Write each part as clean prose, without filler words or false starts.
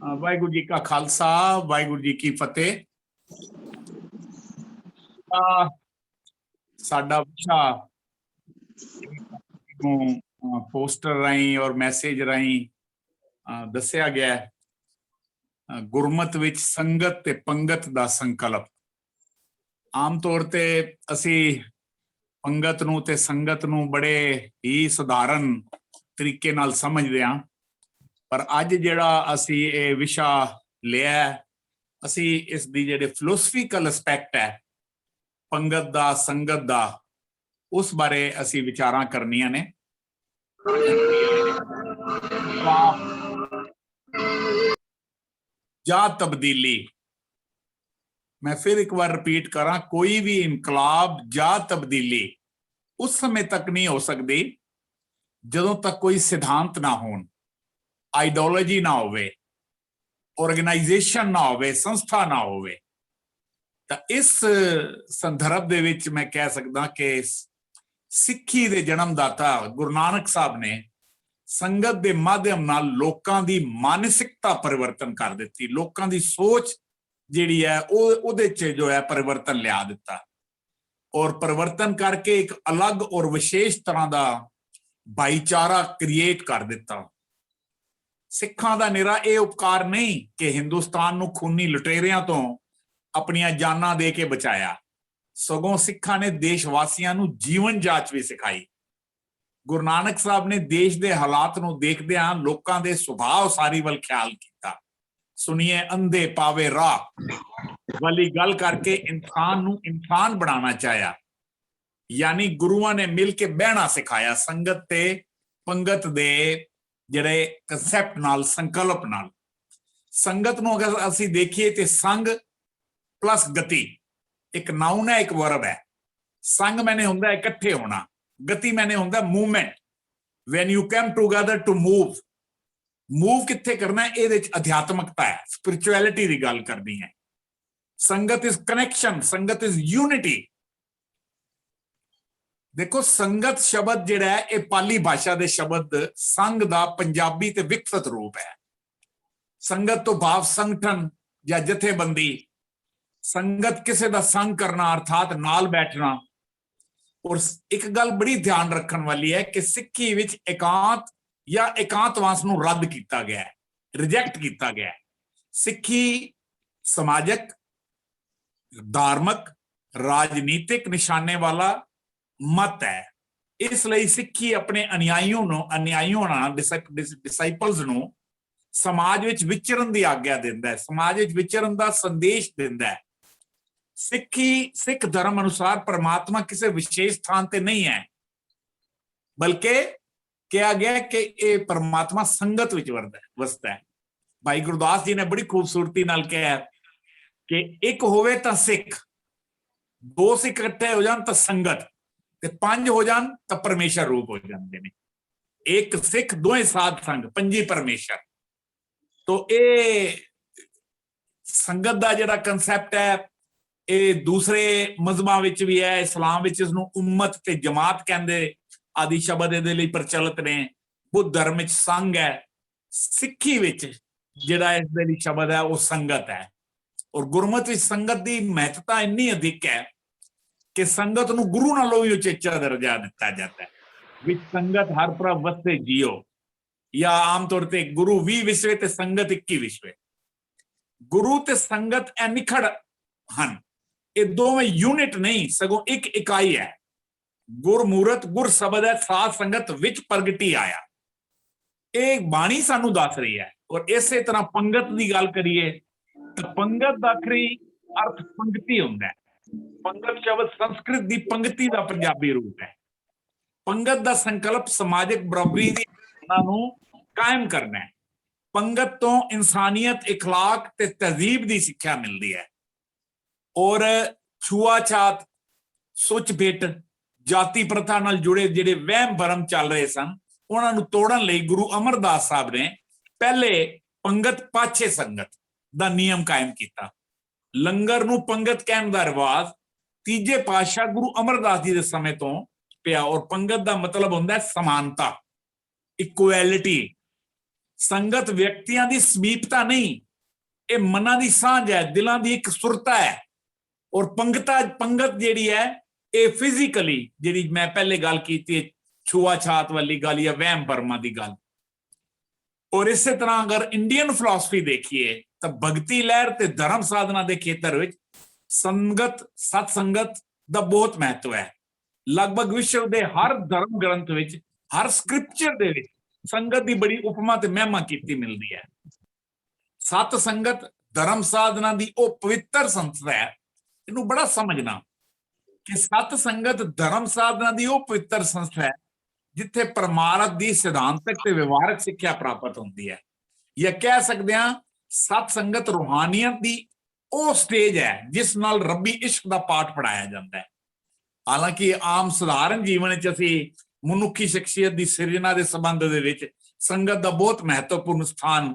ਵਾਹਿਗੁਰੂ ਜੀ ਕਾ ਖਾਲਸਾ, ਵਾਹਿਗੁਰੂ ਜੀ ਕੀ ਫਤਿਹ। ਸਾਡਾ ਵਿਸ਼ਾ ਨੂੰ ਪੋਸਟਰ ਰਾਹੀਂ ਔਰ ਮੈਸੇਜ ਰਾਹੀਂ ਦੱਸਿਆ ਗਿਆ ਹੈ, ਗੁਰਮਤ ਵਿੱਚ ਸੰਗਤ ਤੇ ਪੰਗਤ ਦਾ ਸੰਕਲਪ। ਆਮ ਤੌਰ ਤੇ ਅਸੀਂ ਪੰਗਤ ਨੂੰ ਤੇ ਸੰਗਤ ਨੂੰ ਬੜੇ ਹੀ ਸਧਾਰਨ ਤਰੀਕੇ ਨਾਲ ਸਮਝਦੇ ਹਾਂ, ਪਰ ਅੱਜ ਜਿਹੜਾ ਅਸੀਂ ਇਹ ਵਿਸ਼ਾ ਲਿਆ, ਅਸੀਂ ਇਸ ਦੀ ਜਿਹੜੇ ਫਿਲੋਸਫੀਕਲ ਐਸਪੈਕਟ ਹੈ ਪੰਗਤ ਦਾ, ਸੰਗਤ ਦਾ, ਉਸ ਬਾਰੇ ਅਸੀਂ ਵਿਚਾਰਾਂ ਕਰਨੀਆਂ ਨੇ। ਜਾਂ ਤਬਦੀਲੀ, ਮੈਂ ਫਿਰ ਇੱਕ ਵਾਰ ਰਿਪੀਟ ਕਰਾਂ, ਕੋਈ ਵੀ ਇਨਕਲਾਬ ਜਾਂ ਤਬਦੀਲੀ ਉਸ ਸਮੇਂ ਤੱਕ ਨਹੀਂ ਹੋ ਸਕਦੀ ਜਦੋਂ ਤੱਕ ਕੋਈ ਸਿਧਾਂਤ ਨਾ ਹੋਣ, ਆਈਡੀਓਲੋਜੀ ਨਾ ਹੋਵੇ, ਆਰਗੇਨਾਈਜੇਸ਼ਨ ਨਾ ਹੋਵੇ, ਸੰਸਥਾ ਨਾ ਹੋਵੇ। ਤਾਂ ਇਸ ਸੰਦਰਭ ਦੇ ਵਿੱਚ ਮੈਂ ਕਹਿ ਸਕਦਾ ਕਿ ਸਿੱਖੀ ਦੇ ਜਨਮਦਾਤਾ ਗੁਰੂ ਨਾਨਕ ਸਾਹਿਬ ਨੇ ਸੰਗਤ ਦੇ ਮਾਧਿਅਮ ਨਾਲ ਲੋਕਾਂ ਦੀ ਮਾਨਸਿਕਤਾ ਪਰਿਵਰਤਨ ਕਰ ਦਿੱਤੀ, ਲੋਕਾਂ ਦੀ ਸੋਚ ਜਿਹੜੀ ਹੈ ਉਹਦੇ 'ਚ ਜੋ ਹੈ ਪਰਿਵਰਤਨ ਲਿਆ ਦਿੱਤਾ, ਔਰ ਪਰਿਵਰਤਨ ਕਰਕੇ ਇੱਕ ਅਲੱਗ ਔਰ ਵਿਸ਼ੇਸ਼ ਤਰ੍ਹਾਂ ਦਾ ਭਾਈਚਾਰਾ ਕ੍ਰੀਏਟ ਕਰ ਦਿੱਤਾ। ਸਿੱਖਾਂ ਦਾ ਨਿਰਾ ਇਹ ਉਪਕਾਰ ਨਹੀਂ ਕਿ ਹਿੰਦੁਸਤਾਨ ਨੂੰ ਖੂਨੀ ਲੁਟੇਰਿਆਂ ਤੋਂ ਆਪਣੀਆਂ ਜਾਨਾਂ ਦੇ ਕੇ ਬਚਾਇਆ, ਸਗੋਂ ਸਿੱਖਾਂ ਨੇ ਦੇਸ਼ ਵਾਸੀਆਂ ਨੂੰ ਜੀਵਨ ਜਾਚ ਵੀ ਸਿਖਾਈ। ਗੁਰੂ ਨਾਨਕ ਸਾਹਿਬ ਨੇ ਦੇਸ਼ ਦੇ ਹਾਲਾਤ ਨੂੰ ਦੇਖਦਿਆਂ ਲੋਕਾਂ ਦੇ ਸੁਭਾਅ ਉਸਾਰੀ ਵੱਲ ਖਿਆਲ ਕੀਤਾ। ਸੁਣੀਏ ਅੰਧੇ ਪਾਵੇ ਰਾਹ ਵਾਲੀ ਗੱਲ ਕਰਕੇ ਇਨਸਾਨ ਨੂੰ ਇਨਸਾਨ ਬਣਾਉਣਾ ਚਾਹਿਆ, ਯਾਨੀ ਗੁਰੂਆਂ ਨੇ ਮਿਲ ਕੇ ਬਹਿਣਾ ਸਿਖਾਇਆ ਸੰਗਤ ਤੇ ਪੰਗਤ ਦੇ ਜਿਹੜੇ ਕਨਸੈਪਟ ਨਾਲ, ਸੰਕਲਪ ਨਾਲ। ਸੰਗਤ ਨੂੰ ਅਗਰ ਅਸੀਂ ਦੇਖੀਏ ਤੇ ਸੰਗ ਪਲੱਸ ਗਤੀ, ਇੱਕ ਨਾਉਨ ਹੈ, ਇੱਕ ਵਰਬ ਹੈ। ਸੰਗ ਮੈਨੇ ਹੁੰਦਾ ਇਕੱਠੇ ਹੋਣਾ, ਗਤੀ ਮੈਨੇ ਹੁੰਦਾ movement. When you come together to move, move ਕਿੱਥੇ ਕਰਨਾ, ਇਹਦੇ ਚ ਅਧਿਆਤਮਕਤਾ ਹੈ, ਸਪਿਰਿਚੁਅਲਿਟੀ ਦੀ ਗੱਲ ਕਰਨੀ ਹੈ। ਸੰਗਤ ਇਜ਼ ਕਨੈਕਸ਼ਨ, ਸੰਗਤ ਇਜ਼ ਯੂਨਿਟੀ। ਦੇਖੋ, ਸੰਗਤ ਸ਼ਬਦ ਜਿਹੜਾ ਹੈ ਇਹ ਪਾਲੀ ਭਾਸ਼ਾ ਦੇ ਸ਼ਬਦ ਸੰਗ ਦਾ ਪੰਜਾਬੀ ਤੇ ਵਿਕਸਿਤ ਰੂਪ ਹੈ। ਸੰਗਤ ਤੋਂ ਭਾਵ ਸੰਗਠਨ ਜਾਂ ਜਥੇਬੰਦੀ। ਸੰਗਤ ਕਿਸੇ ਦਾ ਸੰਗ ਕਰਨਾ ਅਰਥਾਤ ਨਾਲ ਬੈਠਣਾ। ਔਰ ਇੱਕ ਗੱਲ ਬੜੀ ਧਿਆਨ ਰੱਖਣ ਵਾਲੀ ਹੈ ਕਿ ਸਿੱਖੀ ਵਿੱਚ ਇਕਾਂਤ ਜਾਂ ਇਕਾਂਤਵਾਸ ਨੂੰ ਰੱਦ ਕੀਤਾ ਗਿਆ ਹੈ, ਰਿਜੈਕਟ ਕੀਤਾ ਗਿਆ ਹੈ। ਸਿੱਖੀ ਸਮਾਜਿਕ, ਧਾਰਮਿਕ, ਰਾਜਨੀਤਿਕ ਨਿਸ਼ਾਨੇ ਵਾਲਾ ਮਤ ਹੈ। ਇਸ ਲਈ ਸਿੱਖੀ ਆਪਣੇ ਅਨੁਯਾਈਆਂ ਨਾਲ, ਡਿਸਾਈਪਲਸ ਨੂੰ ਸਮਾਜ ਵਿੱਚ ਵਿਚਰਨ ਦੀ ਆਗਿਆ ਦਿੰਦਾ ਹੈ, ਸਮਾਜ ਵਿੱਚ ਵਿਚਰਨ ਦਾ ਸੰਦੇਸ਼ ਦਿੰਦਾ ਹੈ। ਸਿੱਖ ਧਰਮ ਅਨੁਸਾਰ ਪਰਮਾਤਮਾ ਕਿਸੇ ਵਿਸ਼ੇਸ਼ ਸਥਾਨ ਤੇ ਨਹੀਂ ਹੈ, ਬਲਕਿ ਕਿਹਾ ਗਿਆ ਕਿ ਇਹ ਪਰਮਾਤਮਾ ਸੰਗਤ ਵਿੱਚ ਵਸਦਾ ਹੈ। ਭਾਈ ਗੁਰਦਾਸ ਜੀ ਨੇ ਬੜੀ ਖੂਬਸੂਰਤੀ ਨਾਲ ਕਿਹਾ ਕਿ ਇੱਕ ਹੋਵੇ ਤਾਂ ਸਿੱਖ, ਦੋ ਸਿੱਖ ਇਕੱਠੇ ਹੋ ਜਾਣ ਤਾਂ ਸੰਗਤ, ਤੇ ਪੰਜ ਹੋ ਜਾਣ ਤਾਂ ਪਰਮੇਸ਼ਰ ਰੂਪ ਹੋ ਜਾਂਦੇ ਨੇ। ਇੱਕ ਸਿੱਖ, ਦੋਵੇਂ ਸਾਧ ਸੰਗ, ਪੰਜੀ ਪਰਮੇਸ਼ਰ। ਤੋ ਇਹ ਸੰਗਤ ਦਾ ਜਿਹੜਾ ਕਨਸੈਪਟ ਹੈ ਇਹ ਦੂਸਰੇ ਮਜ਼ਹਬਾਂ ਵਿੱਚ ਵੀ ਹੈ। ਇਸਲਾਮ ਵਿੱਚ ਇਸਨੂੰ ਉਮਤ ਤੇ ਜਮਾਤ ਕਹਿੰਦੇ, ਆਦਿ ਸ਼ਬਦ ਇਹਦੇ ਲਈ ਪ੍ਰਚਲਿਤ ਨੇ। ਬੁੱਧ ਧਰਮ ਵਿੱਚ ਸੰਘ ਹੈ, ਸਿੱਖੀ ਵਿੱਚ ਜਿਹੜਾ ਇਸ ਦੇ ਲਈ ਸ਼ਬਦ ਹੈ ਉਹ ਸੰਗਤ ਹੈ। ਔਰ ਗੁਰਮਤ ਵਿੱਚ ਸੰਗਤ ਦੀ ਮਹੱਤਤਾ ਇੰਨੀ ਅਧਿਕ ਹੈ ਕਿ ਸੰਗਤ ਨੂੰ ਗੁਰੂ ਨਾਲੋਂ ਵੀ ਉਚੇਚਾ ਦਰਜਾ ਦਿੱਤਾ ਜਾਂਦਾ ਹੈ। ਵਿੱਚ ਸੰਗਤ ਹਰ ਪ੍ਰਭ ਵਸਤੇ ਜੀਓ, ਜਾਂ ਆਮ ਤੌਰ ਤੇ ਗੁਰੂ 20 ਵਿਸ਼ਵੇ ਤੇ ਸੰਗਤ 21 ਵਿਸ਼ਵੇ। ਗੁਰੂ ਤੇ ਸੰਗਤ ਇਹ ਨਿਖੜ ਹਨ, ਇਹ ਦੋਵੇਂ ਯੂਨਿਟ ਨਹੀਂ ਸਗੋਂ ਇੱਕ ਇਕਾਈ ਹੈ। ਗੁਰਮੂਰਤ ਗੁਰ ਸ਼ਬਦ ਹੈ, ਸਾਧ ਸੰਗਤ ਵਿੱਚ ਪ੍ਰਗਟੀ ਆਇਆ। ਇਹ ਬਾਣੀ ਸਾਨੂੰ ਦੱਸ ਰਹੀ ਹੈ। ਔਰ ਇਸੇ ਤਰ੍ਹਾਂ ਪੰਗਤ ਦੀ ਗੱਲ ਕਰੀਏ ਤਾਂ ਪੰਗਤ ਦਾ ਆਖਰੀ ਅਰਥ ਪੰਗਤੀ ਹੁੰਦਾ ਹੈ। ਪੰਗਤ ਸ਼ਬਦ ਸੰਸਕ੍ਰਿਤ ਦੀ ਪੰਗਤੀ ਦਾ ਪੰਜਾਬੀ ਰੂਪ ਹੈ। ਪੰਗਤ ਦਾ ਸੰਕਲਪ ਸਮਾਜਿਕ ਬਰਾਬਰੀ ਦੀ ਭਾਵਨਾ ਨੂੰ ਕਾਇਮ ਕਰਨਾ ਹੈ। ਪੰਗਤ ਤੋਂ ਇਨਸਾਨੀਅਤ, ਇਖਲਾਕ ਤੇ ਤਹਿਜ਼ੀਬ ਦੀ ਸਿੱਖਿਆ ਮਿਲਦੀ ਹੈ। ਔਰ ਛੂਆਛਾਤ, ਸੁੱਚ ਭੇਟ, ਜਾਤੀ ਪ੍ਰਥਾ ਨਾਲ ਜੁੜੇ ਜਿਹੜੇ ਵਹਿਮ ਭਰਮ ਚੱਲ ਰਹੇ ਸਨ, ਉਹਨਾਂ ਨੂੰ ਤੋੜਨ ਲਈ ਗੁਰੂ ਅਮਰਦਾਸ ਸਾਹਿਬ ਨੇ ਪਹਿਲੇ ਪੰਗਤ ਪਾਛੇ ਸੰਗਤ ਦਾ ਨਿਯਮ ਕਾਇਮ ਕੀਤਾ। ਲੰਗਰ ਨੂੰ ਪੰਗਤ ਕਹਿਣ ਦਾ ਰਿਵਾਜ ਤੀਜੇ ਪਾਤਸ਼ਾਹ ਗੁਰੂ ਅਮਰਦਾਸ ਜੀ ਦੇ ਸਮੇਂ ਤੋਂ ਪਿਆ। ਔਰ ਪੰਗਤ ਦਾ ਮਤਲਬ ਹੁੰਦਾ ਹੈ ਸਮਾਨਤਾ, ਇਕੁਐਲਿਟੀ। संगत व्यक्तियों की समीपता नहीं, ये मनां दी सांझ है, दिलों की एक सुरता है। और पंगत जिहड़ी है ये फिजिकली, जिहड़ी मैं पहले गल की छुआछात वाली गल या वहम भरमा की गल। और इस तरह अगर इंडियन फिलॉसफी देखिए तो भगती लहर ते धर्म साधना के खेतर में संगत सत्संगत का बहुत महत्व है। लगभग विश्व के हर धर्म ग्रंथ विच, हर स्क्रिप्चर दे विच संगत की बड़ी उपमा ते महिमा की मिलती है। सत संगत धर्म साधना की वह पवित्र संस्था है। इनू बड़ा समझना कि सत संगत धर्म साधना की वह पवित्र संस्था है जिथे परमार्थ की सिद्धांतक ते व्यवहारक सिक्ख्या प्राप्त होती है। या कह सकते हैं सत संगत रूहानियत की वह स्टेज है जिस नाल रब्बी इश्क का पाठ पढ़ाया जाता है। हालांकि आम साधारण जीवन असी मनुखी शख्सियत की सिरजना के संबंध दे संगत का बहुत महत्वपूर्ण स्थान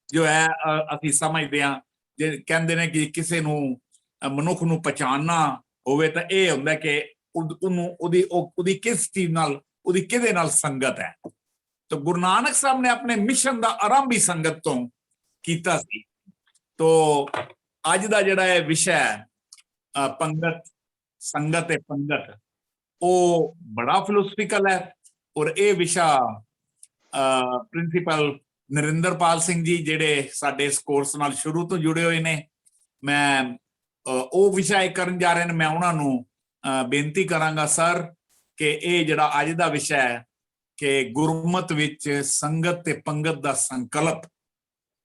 जो है असी समझते हैं। जे कहते हैं कि किसी मनुख नूं पहचानना होवे तां इह हुंदा कि उहदी किस चीज नाल, उहदी किहदे नाल संगत है। तो गुरु नानक साहब ने अपने मिशन का आरंभ ही संगत तो कीता सी। तो अज दा जिहड़ा है विषय पंगत, संगत ते पंगत, वो बड़ा फिलोसफिकल है। और ये विषय प्रिंसीपल नरिंदरपाल सिंह जी जिहड़े साडे इस कोर्स नाल शुरू तो जुड़े हुए ने, मैं वो विषय करन जा रहे हैं। मैं उन्होंने बेनती करांगा सर कि ये जिहड़ा अज दा विषय है कि गुरमत विच संगत ते पंगत दा संकल्प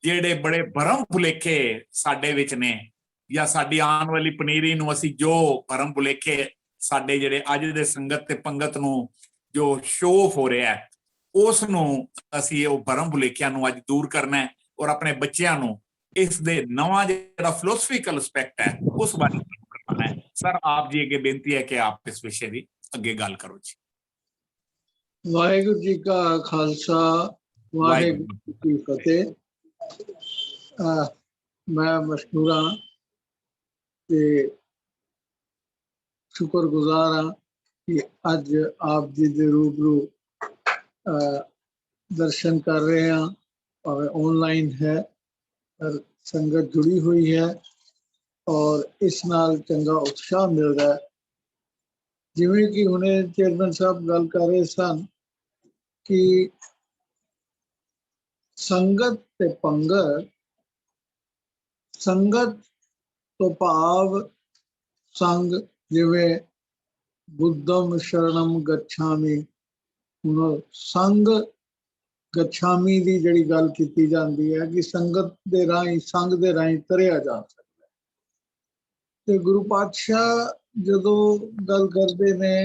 जिहड़े बड़े भरम भुलेखे साडे विच ने, या साडी आने वाली पनीरी नूं असीं जो भरम भुलेखे साडे जिहड़े अज दे संगत ते पंगत नूं जो शो ऑफ हो रहा है उस नूं असीं वो भरम भुलेखिਆਂ नूं अज दूर करना है और अपने बच्चों नूं इस दे नवां जिहड़ा फिलोसफिकल एस्पैक्ट है उस बारे करना है। सर आप जी अगे बेनती है कि आप इस विषय की अगे गल करो जी। वाहिगुरू जी का खालसा, वाहिगुरू जी की फतेह। मैं मशहूर हाँ ते शुक्रगुजार हाँ कि अज आप जी दे रूबरू दर्शन कर रहे हैं। और ऑनलाइन है पर संगत जुड़ी हुई है और इस नाल चंगा उत्साह मिल रहा है। जिवें कि हुणे चेयरमैन साहब गल कर रहे सन कि संगत ते पंगत, संगत तो भाव संग, जिवें बुद्धम शरणम गच्छामि, हुण संग गच्छामी की जिहड़ी गल की जाती है कि संगत दे राही, संग दे राही तरिया जा सकता है। ते गुरु पातशाह जदों गल करते ने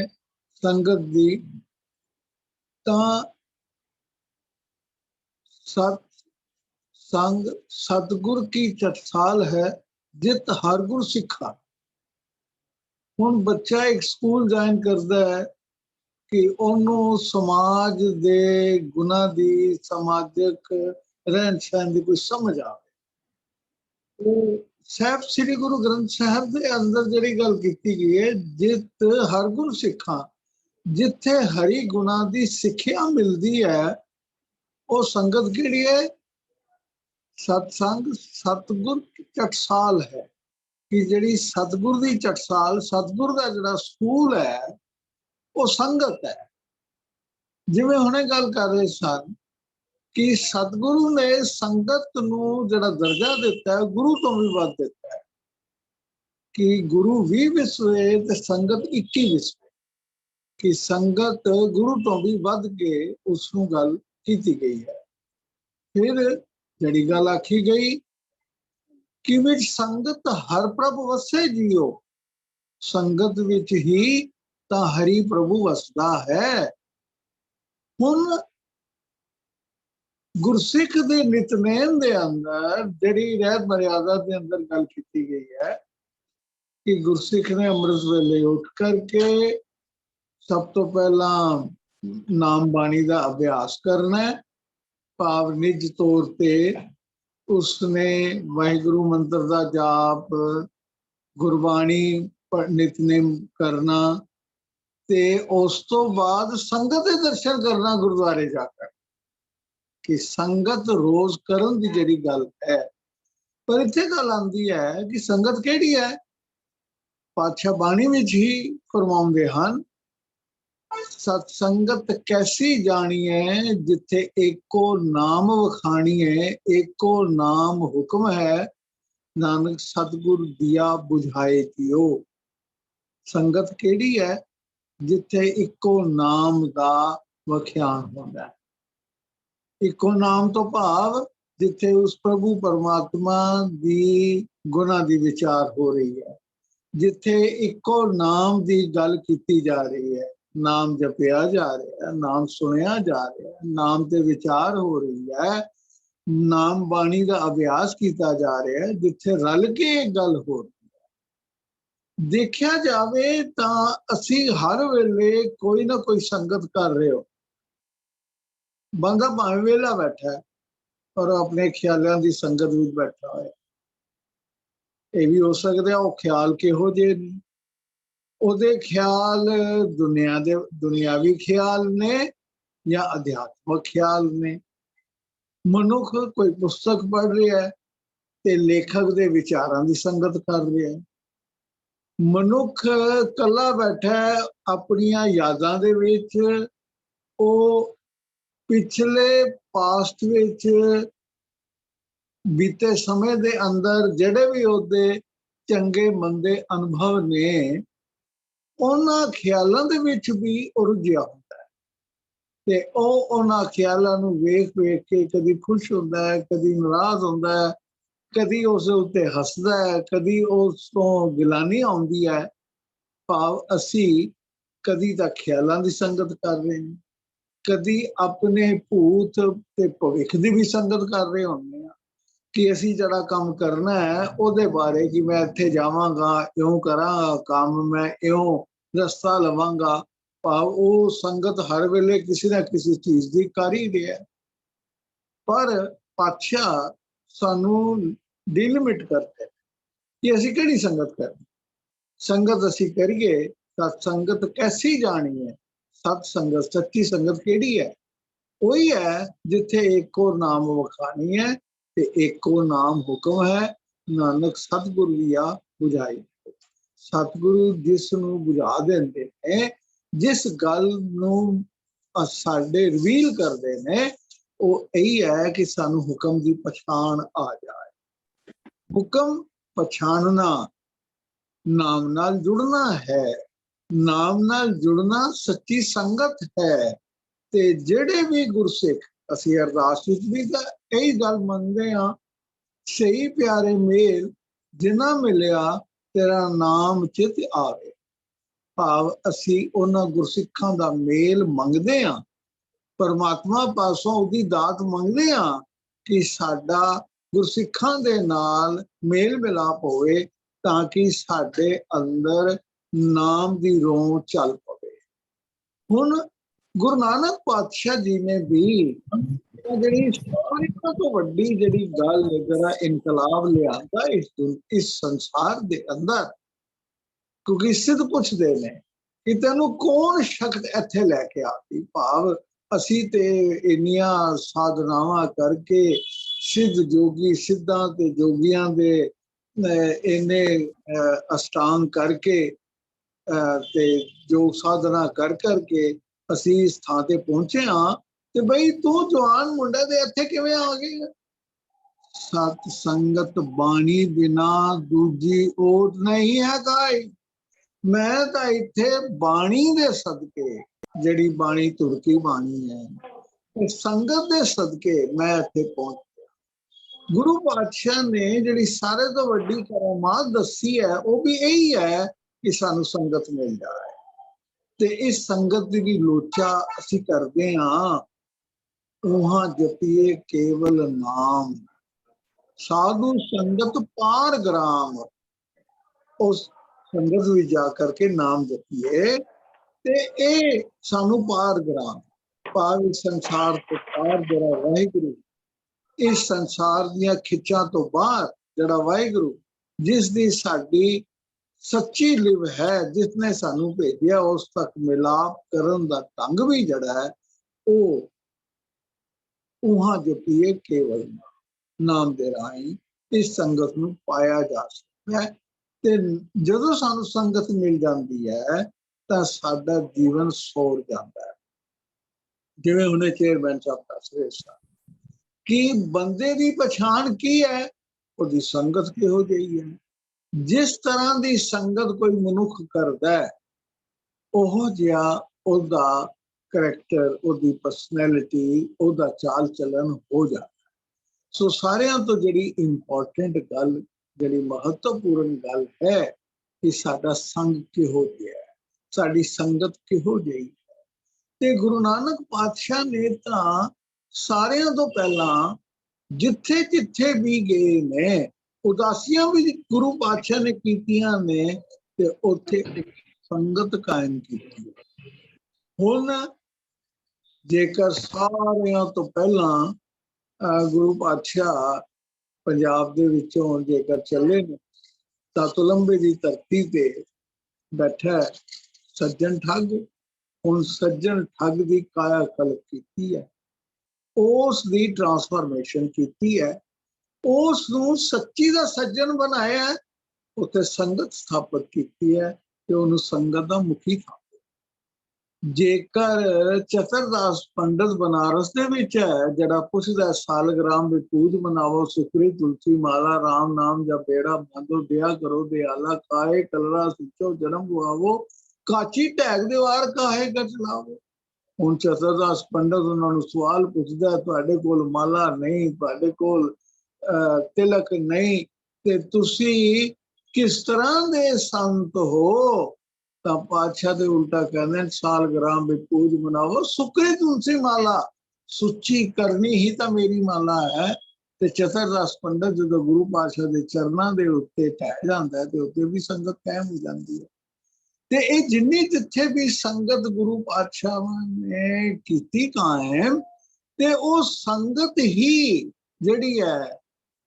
संगत की तां सत संग सतगुर की टकसाल है जित हर गुर सिखा। हुण बच्चा एक स्कूल ज्वाइन करता है कि उन्होंने समाज दे गुना दी, समाजिक रहन सहन की कोई समझ आवे। तो साहब श्री गुरु ग्रंथ साहब के अंदर जिहड़ी गल की गई है, जित हर गुर सिखा, जिथे हरि गुना दी सिक्ख्या मिलती है वो संगत किहड़ी है? सत्संग सतगुर टकसाल है कि जिहड़ी सतगुर दी टकसाल, सतगुर का जिहड़ा स्कूल है वो संगत है। जिवें हुणे गल कर रहे सन कि सतगुरु ने संगत नूं जिहड़ा दर्जा दिता है गुरु तो भी वध दिता है कि गुरु 20 विश्व है ते संगत 21 विश्व है, कि संगत गुरु तो भी वध के उसनूं गल की गई है। फिर जिहड़ी गल आखी गई कि विच संगत हर प्रभ वसे जियो, संगत विच ही तां हरि प्रभु वसदा है। हुण गुरसिख दे नितनेम दे अंदर जिहड़ी रहत मर्यादा दे अंदर गल की गई है कि गुरसिख ने अमृत वेले उठ करके सब तो पहला नाम बाणी का अभ्यास करना है। भाव निज तौर पे उसने वाहिगुरु मंत्र का जाप, गुरबाणी नितनेम करना ते उस तो बाद संगत के दर्शन करना गुरुद्वारे जाकर। कि संगत रोज करन दी जिहड़ी गल है, पर इत्थे गल आंदी है कि संगत किहड़ी है। पातशाह बाणी विच ही फरमाउंदे हन, सत्संगत कैसी जानिए जिथे एको नाम वखाणीए, एको नाम हुक्म है, नानक सतगुर दिया बुझाए जियो। संगत केड़ी है जिथे इको नाम दा वख्यान होंदा है। इको नाम तो भाव जिथे उस प्रभु परमात्मा दी गुणा दी विचार हो रही है, जिथे इको नाम दी गल कीती जा रही है, नाम जपिया जा रहा है, नाम सुनिया जा रहा है, नाम ते विचार हो रही है, नाम बाणी का अभ्यास किया जा रहा है, जिथे रल के एक गल हो रही है। देखिया जावे तां असी हर वेले कोई ना कोई संगत कर रहे हो। बंदा भावें वेला बैठा है पर अपने ख्यालों की संगत में बैठा है। ये भी हो सकता है वो ख्याल किहो जे ने, ਉਹਦੇ ख्याल दुनियावी ख्याल ने या अध्यात्मक ख्याल ने। मनुख कोई पुस्तक पढ़ रहा है ते लेखक दे विचारां दी संगत कर रहा है। मनुख कला बैठा है अपनियां यादां दे विच, ओ पिछले पास्ट विच बीते समय दे अंदर ਜਿਹੜੇ भी ਉਹਦੇ ਚੰਗੇ ਮੰਦੇ अनुभव ने ਉਹਨਾਂ ख्यालों ਦੇ ਵਿੱਚ भी ਉਲਝਿਆ ਹੁੰਦਾ ਹੈ ਤੇ ਉਹ ਉਹਨਾਂ ख्यालों ਨੂੰ ਵੇਖ ਵੇਖ ਕੇ ਕਦੀ ਖੁਸ਼ ਹੁੰਦਾ ਹੈ, ਕਦੀ ਨਾਰਾਜ਼ ਹੁੰਦਾ ਹੈ, ਕਦੀ ਉਸ ਉੱਤੇ ਹੱਸਦਾ ਹੈ, ਕਦੀ ਉਸ ਤੋਂ ਗਿਲਾਨੀ ਆਉਂਦੀ ਹੈ। ਭਾਵ ਅਸੀਂ ਕਦੀ ਤਾਂ ख्यालों ਦੀ ਸੰਗਤ ਕਰ ਰਹੇ ਹਾਂ, ਕਦੀ ਆਪਣੇ ਭੂਤ ਤੇ ਭਵਿੱਖ ਦੀ ਵੀ ਸੰਗਤ ਕਰ ਰਹੇ ਹੁੰਦੇ ਹਾਂ ਕਿ ਅਸੀਂ ਜਿਹੜਾ ਕੰਮ ਕਰਨਾ ਹੈ ਉਹਦੇ ਬਾਰੇ ਕਿ ਮੈਂ ਇੱਥੇ ਜਾਵਾਂਗਾ, ਇਉਂ ਕਰਾਂਗਾ ਕੰਮ, ਮੈਂ ਇਉਂ ਰਸਤਾ ਲਵਾਂਗਾ। ਭਾਵ ਉਹ ਸੰਗਤ ਹਰ ਵੇਲੇ ਕਿਸੇ ਨਾ ਕਿਸੇ ਚੀਜ਼ ਦੀ ਕਰ ਹੀ ਰਿਹਾ। ਪਰ ਪਾਤਸ਼ਾਹ ਸਾਨੂੰ ਡਿਲਿਮਿਟ ਕਰਦੇ ਕਿ ਅਸੀਂ ਕਿਹੜੀ ਸੰਗਤ ਕਰਨੀ। ਸੰਗਤ ਅਸੀਂ ਕਰੀਏ ਤਾਂ ਸੰਗਤ ਕੈਸੀ ਜਾਣੀ ਹੈ। ਸਤ ਸੰਗਤ, ਸੱਚੀ ਸੰਗਤ ਕਿਹੜੀ ਹੈ? ਉਹੀ ਹੈ ਜਿੱਥੇ ਏਕੋ ਨਾਮ ਵਖਾਣੀ ਹੈ ਤੇ ਏਕੋ ਨਾਮ ਹੁਕਮ ਹੈ, ਨਾਨਕ ਸਤਿਗੁਰ ਲਿਆ ਬੁਝਾਈ। ਸਤਿਗੁਰੂ ਜਿਸ ਨੂੰ ਬੁਝਾ ਦਿੰਦੇ ਨੇ, ਜਿਸ ਗੱਲ ਨੂੰ ਸਾਡੇ ਰਿਵੀਲ ਕਰਦੇ ਨੇ, ਉਹ ਇਹੀ ਹੈ ਕਿ ਸਾਨੂੰ ਹੁਕਮ ਦੀ ਪਛਾਣ ਆ ਜਾਏ। ਹੁਕਮ ਪਛਾਣਨਾ ਨਾਮ ਨਾਲ ਜੁੜਨਾ ਹੈ, ਨਾਮ ਨਾਲ ਜੁੜਨਾ ਸੱਚੀ ਸੰਗਤ ਹੈ। ਤੇ ਜਿਹੜੇ ਵੀ ਗੁਰਸਿੱਖ, ਅਸੀਂ ਅਰਦਾਸ ਵਿੱਚ ਵੀ ਤਾਂ ਇਹੀ ਗੱਲ ਮੰਨਦੇ ਹਾਂ, ਸਹੀ ਪਿਆਰੇ ਮੇਲ ਜਿਨ੍ਹਾਂ ਮਿਲਿਆ ਤੇਰਾ ਨਾਮ ਚਿਤ ਆਵੇ। ਭਾਵ ਅਸੀਂ ਉਹਨਾਂ ਗੁਰਸਿੱਖਾਂ ਦਾ ਮੇਲ ਮੰਗਦੇ ਹਾਂ, ਪਰਮਾਤਮਾ ਪਾਸੋਂ ਉਹਦੀ ਦਾਤ ਮੰਗਦੇ ਹਾਂ ਕਿ ਸਾਡਾ ਗੁਰਸਿੱਖਾਂ ਦੇ ਨਾਲ ਮੇਲ ਮਿਲਾਪ ਹੋਵੇ ਤਾਂ ਕਿ ਸਾਡੇ ਅੰਦਰ ਨਾਮ ਦੀ ਰੋਂ ਚੱਲ ਪਵੇ। ਹੁਣ ਗੁਰੂ ਨਾਨਕ ਪਾਤਸ਼ਾਹ ਜੀ ਨੇ ਵੀ ਜਿਹੜੀ ਸਾਰਿਆਂ ਤੋਂ ਵੱਡੀ ਜਿਹੜੀ ਗੱਲ ਜਿਹੜਾ ਇਨਕਲਾਬ ਲਿਆਂਦਾ ਇਸ ਸੰਸਾਰ ਦੇ ਅੰਦਰ, ਕਿਉਂਕਿ ਸਿੱਧ ਪੁੱਛਦੇ ਨੇ ਕਿ ਤੈਨੂੰ ਕੌਣ ਸ਼ਕਤ ਇੱਥੇ ਲੈ ਕੇ ਆਤੀ। ਭਾਵ ਅਸੀਂ ਤੇ ਇੰਨੀਆਂ ਸਾਧਨਾਵਾਂ ਕਰਕੇ ਸਿੱਧ ਜੋਗੀ, ਸਿੱਧਾਂ ਤੇ ਜੋਗੀਆਂ ਦੇ ਇੰਨੇ ਅਸ਼ਟਾਂਗ ਕਰਕੇ ਤੇ ਜੋ ਸਾਧਨਾ ਕਰ ਕਰਕੇ ਅਸੀਂ ਇਸ ਥਾਂ ਤੇ ਪਹੁੰਚੇ ਹਾਂ। ਤੇ ਬਈ ਤੂੰ ਜਵਾਨ ਮੁੰਡਾ ਦੇ ਇੱਥੇ ਕਿਵੇਂ ਆ ਗਈ? ਸਤ ਸੰਗਤ ਬਾਣੀ ਬਿਨਾ ਦੂਜੀ ਓਟ ਨਹੀਂ ਹੈ ਕਾਈ। ਮੈਂ ਤਾਂ ਇੱਥੇ ਬਾਣੀ ਦੇ ਸਦਕੇ, ਜਿਹੜੀ ਬਾਣੀ ਤੁਰਕੀ ਬਾਣੀ ਹੈ, ਸੰਗਤ ਦੇ ਸਦਕੇ ਮੈਂ ਇੱਥੇ ਪਹੁੰਚ ਗਿਆ। ਗੁਰੂ ਪਾਤਸ਼ਾਹ ਨੇ ਜਿਹੜੀ ਸਾਰੇ ਤੋਂ ਵੱਡੀ ਕਰਾਮਾਤ ਦੱਸੀ ਹੈ ਉਹ ਵੀ ਇਹੀ ਹੈ ਕਿ ਸਾਨੂੰ ਸੰਗਤ ਮਿਲ ਜਾਏ। ਤੇ ਇਸ ਸੰਗਤ ਦੀ ਲੋਚਾ ਅਸੀਂ ਕਰਦੇ ਹਾਂ। ਉਹਾਂ ਜਪੀਏ ਕੇਵਲ ਨਾਮ, ਸਾਧੂ ਸੰਗਤ ਪਾਰ ਗ੍ਰਾਮ। ਉਸ ਸੰਗਤ ਵਿੱਚ ਜਾ ਕਰਕੇ ਨਾਮ ਜਪੀਏ ਤੇ ਇਹ ਸਾਨੂੰ ਪਾਰ ਗ੍ਰਾਮ, ਪਾਰ ਇਸ ਸੰਸਾਰ ਤੋਂ ਪਾਰ ਜਿਹੜਾ ਵਾਹਿਗੁਰੂ, ਇਸ ਸੰਸਾਰ ਦੀਆਂ ਖਿੱਚਾਂ ਤੋਂ ਬਾਹਰ ਜਿਹੜਾ ਵਾਹਿਗੁਰੂ, ਜਿਸ ਦੀ ਸਾਡੀ ਸੱਚੀ ਲਿਵ ਹੈ, ਜਿਸਨੇ ਸਾਨੂੰ ਭੇਜਿਆ, ਉਸ ਤੱਕ ਮਿਲਾਪ ਕਰਨ ਦਾ ਢੰਗ ਵੀ ਜਿਹੜਾ ਹੈ ਉਹ ਉਹਾਂ ਜਪੀਏ ਕੇਵਲ ਨਾਮ ਦੇ ਰਾਹੀਂ ਇਸ ਸੰਗਤ ਨੂੰ ਪਾਇਆ ਜਾ ਸਕਦਾ ਹੈ। ਤੇ ਜਦੋਂ ਸਾਨੂੰ ਸੰਗਤ ਮਿਲ ਜਾਂਦੀ ਹੈ ਤਾਂ ਸਾਡਾ ਜੀਵਨ ਸੌਰ ਜਾਂਦਾ ਹੈ। ਜਿਵੇਂ ਉਹਨੇ ਚੇਅਰਮੈਨ ਸਾਹਿਬ ਦੱਸ ਰਹੇ ਸਨ ਕਿ ਬੰਦੇ ਦੀ ਪਛਾਣ ਕੀ ਹੈ, ਉਹਦੀ ਸੰਗਤ ਕਿਹੋ ਜਿਹੀ ਹੈ। ਜਿਸ ਤਰ੍ਹਾਂ ਦੀ ਸੰਗਤ ਕੋਈ ਮਨੁੱਖ ਕਰਦਾ ਹੈ ਉਹ ਜਿਹਾ ਉਹਦਾ ਕਰੈਕਟਰ, ਉਹਦੀ ਪਰਸਨੈਲਿਟੀ, ਉਹਦਾ ਚਾਲ ਚੱਲਣ ਹੋ ਜਾਂਦਾ। ਸੋ ਸਾਰਿਆਂ ਤੋਂ ਜਿਹੜੀ ਇੰਪੋਰਟੈਂਟ ਗੱਲ, ਜਿਹੜੀ ਮਹੱਤਵਪੂਰਨ ਗੱਲ ਹੈ ਕਿ ਸਾਡਾ ਸੰਗ ਕਿਹੋ ਜਿਹਾ ਹੈ, ਸਾਡੀ ਸੰਗਤ ਕਿਹੋ ਜਿਹੀ ਹੈ। ਤੇ ਗੁਰੂ ਨਾਨਕ ਪਾਤਸ਼ਾਹ ਨੇ ਤਾਂ ਸਾਰਿਆਂ ਤੋਂ ਪਹਿਲਾਂ ਜਿੱਥੇ ਜਿੱਥੇ ਵੀ ਗਏ ਨੇ, ਉਦਾਸੀਆਂ ਵੀ ਗੁਰੂ ਪਾਤਸ਼ਾਹ ਨੇ ਕੀਤੀਆਂ ਨੇ ਤੇ ਉੱਥੇ ਸੰਗਤ ਕਾਇਮ ਕੀਤੀ। ਹੁਣ ਜੇਕਰ ਸਾਰਿਆਂ ਤੋਂ ਪਹਿਲਾਂ ਗੁਰੂ ਪਾਤਸ਼ਾਹ ਪੰਜਾਬ ਦੇ ਵਿੱਚੋਂ ਜੇਕਰ ਚੱਲੇ ਨੇ ਤਾਂ ਕੋਲੰਬੇ ਦੀ ਧਰਤੀ ਤੇ ਬੈਠਾ ਸੱਜਣ ਠੱਗ। ਹੁਣ ਸੱਜਣ ਠੱਗ ਦੀ ਕਾਇਆ ਕਲਪ ਕੀਤੀ ਹੈ, ਉਸ ਦੀ ਟਰਾਂਸਫਰਮੇਸ਼ਨ ਕੀਤੀ ਹੈ, ਉਸ ਨੂੰ ਸੱਚੀ ਦਾ ਸੱਜਣ ਬਣਾਇਆ, ਉੱਥੇ ਸੰਗਤ ਸਥਾਪਿਤ ਕੀਤੀ ਹੈ ਤੇ ਉਹਨੂੰ ਸੰਗਤ ਦਾ ਮੁਖੀ ਥਾਪਿਆ। ਜੇਕਰ ਚਤਰਦਾਸ ਪੰਡਤ ਬਨਾਰਸ ਦੇ ਵਿੱਚ ਹੈ, ਜਿਹੜਾ ਪੁੱਛਦਾ ਸਾਲਗ੍ਰਾਮ ਵਿੱਚ ਪੂਜ ਮਨਾਵੋ, ਸੁਖਰੀ ਤੁਲਸੀ ਮਾਲਾ, ਰਾਮ ਨਾਮ ਜਾਂ ਬੇੜਾ ਬਾਂਧੋ, ਦਿਆ ਕਰੋ ਦਿਆਲਾ, ਕਾਹੇ ਕਲਰਾ ਸੁਚੋ ਜਨਮ ਗਵਾਵੋ, ਕਾਚੀ ਢੈਗ ਦੀਵਾਰ ਕਾਹੇ ਗਚ ਲਾਵੋ। ਹੁਣ ਚਤਰਦਾਸ ਪੰਡਤ ਉਹਨਾਂ ਨੂੰ ਸਵਾਲ ਪੁੱਛਦਾ, ਤੁਹਾਡੇ ਕੋਲ ਮਾਲਾ ਨਹੀਂ, ਤੁਹਾਡੇ ਕੋਲ ਤਿਲਕ ਨਹੀਂ, ਤੇ ਤੁਸੀਂ ਕਿਸ ਤਰ੍ਹਾਂ ਦੇ ਸੰਤ ਹੋ? ਤਾਂ ਪਾਤਸ਼ਾਹ ਦੇ ਉਲਟਾ ਕਹਿੰਦੇ ਸਾਲਗ੍ਰਾਮ ਵਿੱਚ ਪੂਜ ਮਨਾਵੋ, ਸੁਕਰੀ ਤੁਲਸੀ ਮਾਲਾ, ਸੁੱਚੀ ਕਰਨੀ ਹੀ ਤਾਂ ਮੇਰੀ ਮਾਲਾ ਹੈ। ਤੇ ਚਤਰਦਾਸ ਪੰਡਤ ਜਦੋਂ ਗੁਰੂ ਪਾਤਸ਼ਾਹ ਦੇ ਚਰਨਾਂ ਦੇ ਉੱਤੇ ਠਹਿ ਜਾਂਦਾ ਤੇ ਉੱਤੇ ਵੀ ਸੰਗਤ ਕਾਇਮ ਹੋ ਜਾਂਦੀ ਹੈ। ਤੇ ਇਹ ਜਿੰਨੀ ਜਿੱਥੇ ਵੀ ਸੰਗਤ ਗੁਰੂ ਪਾਤਸ਼ਾਹ ਨੇ ਕੀਤੀ ਕਾਇਮ, ਤੇ ਉਹ ਸੰਗਤ ਹੀ ਜਿਹੜੀ ਹੈ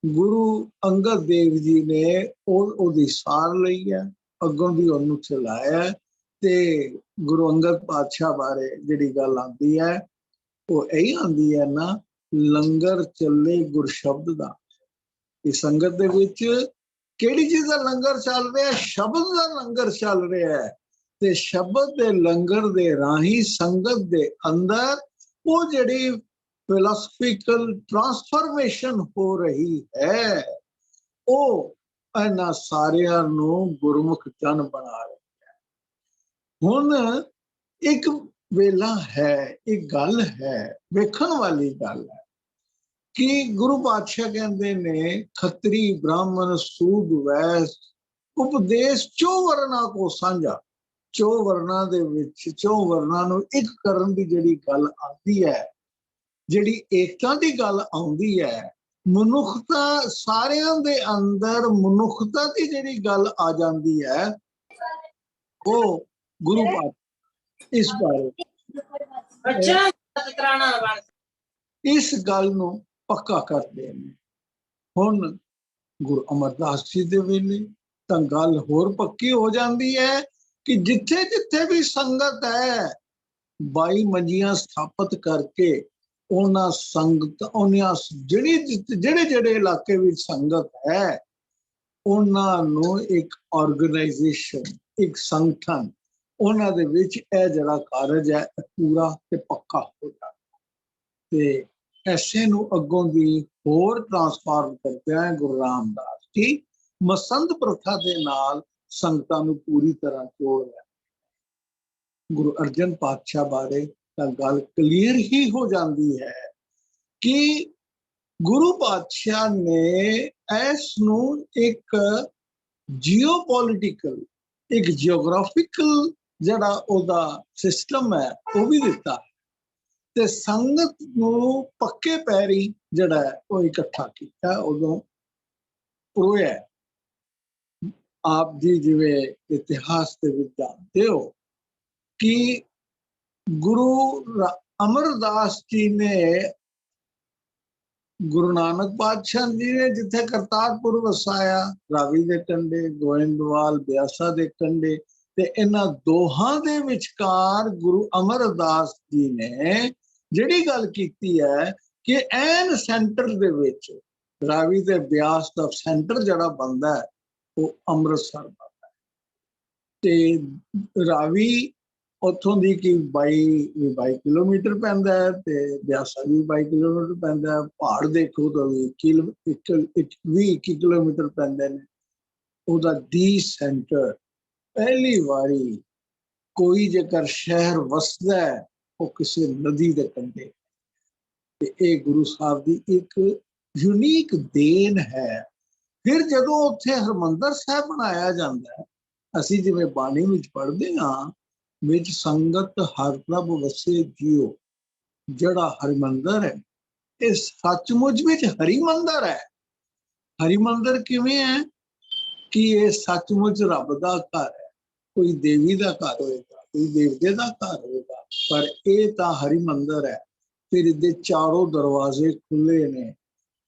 ਗੁਰੂ ਅੰਗਦ ਦੇਵ ਜੀ ਨੇ ਉਹਦੀ ਸਾਰ ਲਈ ਹੈ, ਅੱਗੋਂ ਦੀ ਉਹਨੂੰ ਚਲਾਇਆ। ਤੇ ਗੁਰੂ ਅੰਗਦ ਪਾਤਸ਼ਾਹ ਬਾਰੇ ਜਿਹੜੀ ਗੱਲ ਆਉਂਦੀ ਹੈ ਉਹ ਇਹੀ ਆਉਂਦੀ ਹੈ ਨਾ, ਲੰਗਰ ਚੱਲੇ ਗੁਰ ਸ਼ਬਦ ਦਾ। ਇਸ ਸੰਗਤ ਦੇ ਵਿੱਚ ਕਿਹੜੀ ਚੀਜ਼ ਦਾ ਲੰਗਰ ਚੱਲ ਰਿਹਾ? ਸ਼ਬਦ ਦਾ ਲੰਗਰ ਚੱਲ ਰਿਹਾ ਹੈ। ਤੇ ਸ਼ਬਦ ਦੇ ਲੰਗਰ ਦੇ ਰਾਹੀਂ ਸੰਗਤ ਦੇ ਅੰਦਰ ਉਹ ਜਿਹੜੀ ਫਿਲਾਸਫੀਕਲ ਟਰਾਂਸਫਰਮੇਸ਼ਨ ਹੋ ਰਹੀ ਹੈ, ਉਹ ਇਹਨਾਂ ਸਾਰਿਆਂ ਨੂੰ ਗੁਰਮੁਖ ਜਨ ਬਣਾ ਰਹੀ ਹੈ। ਹੁਣ ਇੱਕ ਵੇਲਾ ਹੈ, ਇੱਕ ਗੱਲ ਹੈ, ਵੇਖਣ ਵਾਲੀ ਗੱਲ ਹੈ ਕਿ ਗੁਰੂ ਪਾਤਸ਼ਾਹ ਕਹਿੰਦੇ ਨੇ ਖੱਤਰੀ ਬ੍ਰਾਹਮਣ ਸੂਦ ਵੈਸ ਉਪਦੇਸ਼ ਚੋ ਵਰਨਾ ਕੋ ਸਾਂਝਾ। ਚੋ ਵਰਨਾ ਦੇ ਵਿੱਚ ਚੋ ਵਰਨਾ ਨੂੰ ਇੱਕ ਕਰਨ ਦੀ ਜਿਹੜੀ ਗੱਲ ਆਉਂਦੀ ਹੈ, ਜਿਹੜੀ ਏਕਤਾ ਦੀ ਗੱਲ ਆਉਂਦੀ ਹੈ, ਮਨੁੱਖਤਾ ਸਾਰਿਆਂ ਦੇ ਅੰਦਰ ਮਨੁੱਖਤਾ ਦੀ ਜਿਹੜੀ ਗੱਲ ਆ ਜਾਂਦੀ ਹੈ, ਉਹ ਗੁਰੂ ਪਾਤਸ਼ਾਹ ਇਸ ਬਾਰੇ ਇਸ ਗੱਲ ਨੂੰ ਪੱਕਾ ਕਰਦੇ ਨੇ। ਹੁਣ ਗੁਰੂ ਅਮਰਦਾਸ ਜੀ ਦੇ ਵੇਲੇ ਤਾਂ ਗੱਲ ਹੋਰ ਪੱਕੀ ਹੋ ਜਾਂਦੀ ਹੈ ਕਿ ਜਿੱਥੇ ਜਿੱਥੇ ਵੀ ਸੰਗਤ ਹੈ 22 ਮੰਜੀਆਂ ਸਥਾਪਿਤ ਕਰਕੇ ਉਹਨਾਂ ਸੰਗਤ, ਉਹਨਾਂ ਜਿਹੜੇ ਇਲਾਕੇ ਵਿੱਚ ਸੰਗਤ ਹੈ ਉਹਨਾਂ ਨੂੰ ਇੱਕ ਆਰਗੇਨਾਈਜੇਸ਼ਨ, ਇੱਕ ਸੰਗਠਨ, ਉਹਨਾਂ ਦੇ ਵਿੱਚ ਇਹ ਜਿਹੜਾ ਕਾਰਜ ਹੈ ਪੂਰਾ ਤੇ ਪੱਕਾ ਹੋ ਜਾਂਦਾ। ਤੇ ਐਸੇ ਨੂੰ ਅੱਗੋਂ ਦੀ ਹੋਰ ਟਰਾਂਸਫਾਰਮ ਕਰਦੇ ਹੈ ਗੁਰੂ ਰਾਮਦਾਸ ਜੀ, ਮਸੰਦ ਪ੍ਰਥਾ ਦੇ ਨਾਲ ਸੰਗਤਾਂ ਨੂੰ ਪੂਰੀ ਤਰ੍ਹਾਂ ਜੋੜ ਲਿਆ। ਗੁਰੂ ਅਰਜਨ ਪਾਤਸ਼ਾਹ ਬਾਰੇ ਤਾਂ ਗੱਲ ਕਲੀਅਰ ਹੀ ਹੋ ਜਾਂਦੀ ਹੈ ਕਿ ਗੁਰੂ ਪਾਤਸ਼ਾਹ ਨੇ ਇਸ ਨੂੰ ਇੱਕ ਜੀਓਪੋਲਿਟੀਕਲ, ਇੱਕ ਜਿਓਗ੍ਰਾਫਿਕਲ ਜਿਹੜਾ ਉਹਦਾ ਸਿਸਟਮ ਹੈ ਉਹ ਵੀ ਦਿੱਤਾ ਤੇ ਸੰਗਤ ਨੂੰ ਪੱਕੇ ਪੈਰੀ ਜਿਹੜਾ ਹੈ ਉਹ ਇਕੱਠਾ ਕੀਤਾ। ਉਦੋਂ ਹੋਇਆ ਆਪ ਜੀ ਜਿਵੇਂ ਇਤਿਹਾਸ ਦੇ ਵਿੱਚ ਜਾਣਦੇ ਹੋ ਕਿ ਗੁਰੂ ਅਮਰਦਾਸ ਜੀ ਨੇ, ਗੁਰੂ ਨਾਨਕ ਪਾਤਸ਼ਾਹ ਜੀ ਨੇ ਜਿੱਥੇ ਕਰਤਾਰਪੁਰ ਵਸਾਇਆ, ਰਾਵੀ ਦੇ ਕੰਢੇ, ਗੋਇੰਦਵਾਲ, ਬਿਆਸਾ ਦੇ ਕੰਢੇ, ਤੇ ਇਹਨਾਂ ਦੋਹਾਂ ਦੇ ਵਿਚਕਾਰ ਗੁਰੂ ਅਮਰਦਾਸ ਜੀ ਨੇ ਜਿਹੜੀ ਗੱਲ ਕੀਤੀ ਹੈ ਕਿ ਐਨ ਸੈਂਟਰ ਦੇ ਵਿੱਚ ਰਾਵੀ ਤੇ ਬਿਆਸ ਦਾ ਸੈਂਟਰ ਜਿਹੜਾ ਬਣਦਾ ਹੈ ਉਹ ਅੰਮ੍ਰਿਤਸਰ ਬਣਦਾ ਹੈ। ਤੇ ਰਾਵੀ ਉੱਥੋਂ ਦੀ ਕਿ 22 ਕਿਲੋਮੀਟਰ ਪੈਂਦਾ ਹੈ ਤੇ ਬਿਆਸਾ ਵੀ 22 ਕਿਲੋਮੀਟਰ ਪੈਂਦਾ ਹੈ। ਪਹਾੜ ਦੇਖੋ ਤਾਂ 20 ਕਿਲੋਮੀਟਰ ਪੈਂਦੇ ਨੇ। ਉਹਦਾ ਦੀ ਸੈਂਟਰ ਪਹਿਲੀ ਵਾਰੀ ਕੋਈ ਜੇਕਰ ਸ਼ਹਿਰ ਵਸਦਾ ਹੈ ਉਹ ਕਿਸੇ ਨਦੀ ਦੇ ਕੰਢੇ, ਤੇ ਇਹ ਗੁਰੂ ਸਾਹਿਬ ਦੀ ਇੱਕ ਯੂਨੀਕ ਦੇਣ ਹੈ। ਫਿਰ ਜਦੋਂ ਉੱਥੇ ਹਰਿਮੰਦਰ ਸਾਹਿਬ ਬਣਾਇਆ ਜਾਂਦਾ ਹੈ, ਅਸੀਂ ਜਿਵੇਂ ਬਾਣੀ ਵਿੱਚ ਪੜ੍ਹਦੇ ਹਾਂ, ਵਿੱਚ ਸੰਗਤ ਹਰ ਪ੍ਰਭ ਵਸੇ ਜੀਓ, ਜਿਹੜਾ ਹਰਿਮੰਦਰ ਹੈ ਇਹ ਸੱਚਮੁੱਚ ਵਿੱਚ ਹਰਿਮੰਦਰ ਹੈ। ਹਰਿਮੰਦਰ ਕਿਵੇਂ ਹੈ ਕਿ ਇਹ ਸੱਚਮੁੱਚ ਰੱਬ ਦਾ ਘਰ ਹੈ। ਕੋਈ ਦੇਵੀ ਦਾ ਘਰ ਹੋਏਗਾ, ਕੋਈ ਦੇਵਤੇ ਦਾ ਘਰ ਹੋਏਗਾ, ਪਰ ਇਹ ਤਾਂ ਹਰਿਮੰਦਰ ਹੈ। ਫਿਰ ਇਹਦੇ ਚਾਰੋਂ ਦਰਵਾਜ਼ੇ ਖੁੱਲੇ ਨੇ।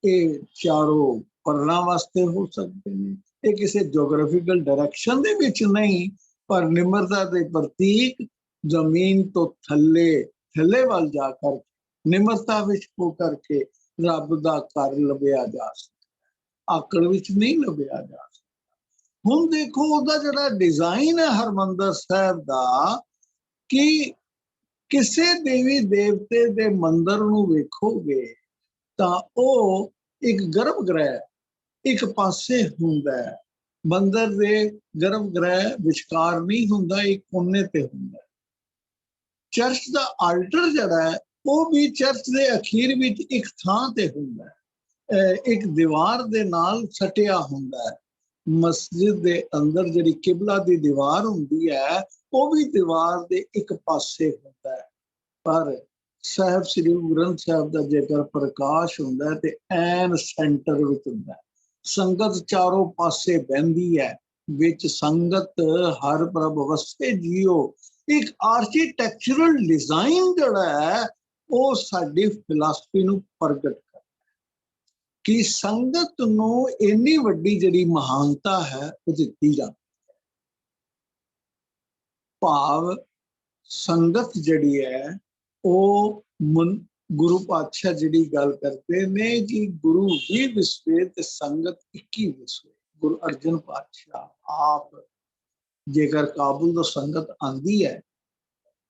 ਇਹ ਚਾਰੋਂ ਪਰਨਾ ਵਾਸਤੇ ਹੋ ਸਕਦੇ ਨੇ। ਇਹ ਕਿਸੇ ਜੀਓਗ੍ਰਾਫੀਕਲ ਡਾਇਰੈਕਸ਼ਨ ਦੇ ਵਿੱਚ ਨਹੀਂ, ਪਰ ਨਿਮਰਤਾ ਦੇ ਪ੍ਰਤੀਕ ਜ਼ਮੀਨ ਤੋਂ ਥੱਲੇ ਵੱਲ ਜਾ ਕਰ ਨਿਮਰਤਾ ਵਿੱਚ ਹੋ ਕਰਕੇ ਰੱਬ ਦਾ ਘਰ ਲੱਭਿਆ ਜਾ ਸਕਦਾ, ਆਕੜ ਵਿੱਚ ਨਹੀਂ ਲੱਭਿਆ ਜਾ ਸਕਦਾ। ਹੁਣ ਦੇਖੋ ਉਹਦਾ ਜਿਹੜਾ ਡਿਜ਼ਾਈਨ ਹੈ ਹਰਿਮੰਦਰ ਸਾਹਿਬ ਦਾ, ਕਿ ਕਿਸੇ ਦੇਵੀ ਦੇਵਤੇ ਦੇ ਮੰਦਰ ਨੂੰ ਵੇਖੋਗੇ ਤਾਂ ਉਹ ਇੱਕ ਗਰਭ ਗ੍ਰਹਿ ਇੱਕ ਪਾਸੇ ਹੁੰਦਾ ਹੈ। ਮੰਦਰ ਦੇ ਗਰਭ ਗ੍ਰਹਿ ਵਿਚਕਾਰ ਨਹੀਂ ਹੁੰਦਾ, ਇੱਕ ਕੋਨੇ ਤੇ ਹੁੰਦਾ। ਚਰਚ ਦਾ ਆਲਟਰ ਜਿਹੜਾ ਹੈ ਉਹ ਵੀ ਚਰਚ ਦੇ ਅਖੀਰ ਵਿੱਚ ਇੱਕ ਥਾਂ ਤੇ ਹੁੰਦਾ ਹੈ, ਇੱਕ ਦੀਵਾਰ ਦੇ ਨਾਲ ਸਟਿਆ ਹੁੰਦਾ ਹੈ। ਮਸਜਿਦ ਦੇ ਅੰਦਰ ਜਿਹੜੀ ਕਿਬਲਾ ਦੀ ਦੀਵਾਰ ਹੁੰਦੀ ਹੈ ਉਹ ਵੀ ਦੀਵਾਰ ਦੇ ਇੱਕ ਪਾਸੇ ਹੁੰਦਾ ਹੈ। ਪਰ ਸਾਹਿਬ ਸ੍ਰੀ ਗੁਰੂ ਗ੍ਰੰਥ ਸਾਹਿਬ ਦਾ ਜੇਕਰ ਪ੍ਰਕਾਸ਼ ਹੁੰਦਾ ਹੈ ਤੇ ਐਨ ਸੈਂਟਰ ਵਿੱਚ ਹੁੰਦਾ ਹੈ। ਸੰਗਤ ਚਾਰੋਂ ਪਾਸੇ ਬਹਿੰਦੀ ਹੈ, ਵਿੱਚ ਸੰਗਤ ਹਰ ਪ੍ਰਭ ਵਸੇ ਜੀਓ। ਇੱਕ ਆਰਕੀਟੈਕਚਰਲ ਡਿਜ਼ਾਈਨ ਜਿਹੜਾ ਹੈ ਉਹ ਸਾਡੀ ਫਿਲਾਸਫੀ ਨੂੰ ਪ੍ਰਗਟ ਕਰਦਾ ਹੈ ਕਿ ਸੰਗਤ ਨੂੰ ਇੰਨੀ ਵੱਡੀ ਜਿਹੜੀ ਮਹਾਨਤਾ ਹੈ ਉਹ ਦਿੱਤੀ ਜਾਂਦੀ ਹੈ। ਭਾਵ ਸੰਗਤ ਜਿਹੜੀ ਹੈ ਉਹ ਗੁਰੂ ਪਾਤਸ਼ਾਹ ਜਿਹੜੀ ਗੱਲ ਕਰਦੇ ਨੇ ਕਿ ਗੁਰੂ 20 ਵਿਸਵੇ ਤੇ ਸੰਗਤ 21 ਵਿਸਵੇ। ਗੁਰੂ ਅਰਜਨ ਪਾਤਸ਼ਾਹ ਆਪ ਜੇਕਰ ਕਾਬੁਲ ਤੋਂ ਸੰਗਤ ਆਂਦੀ ਹੈ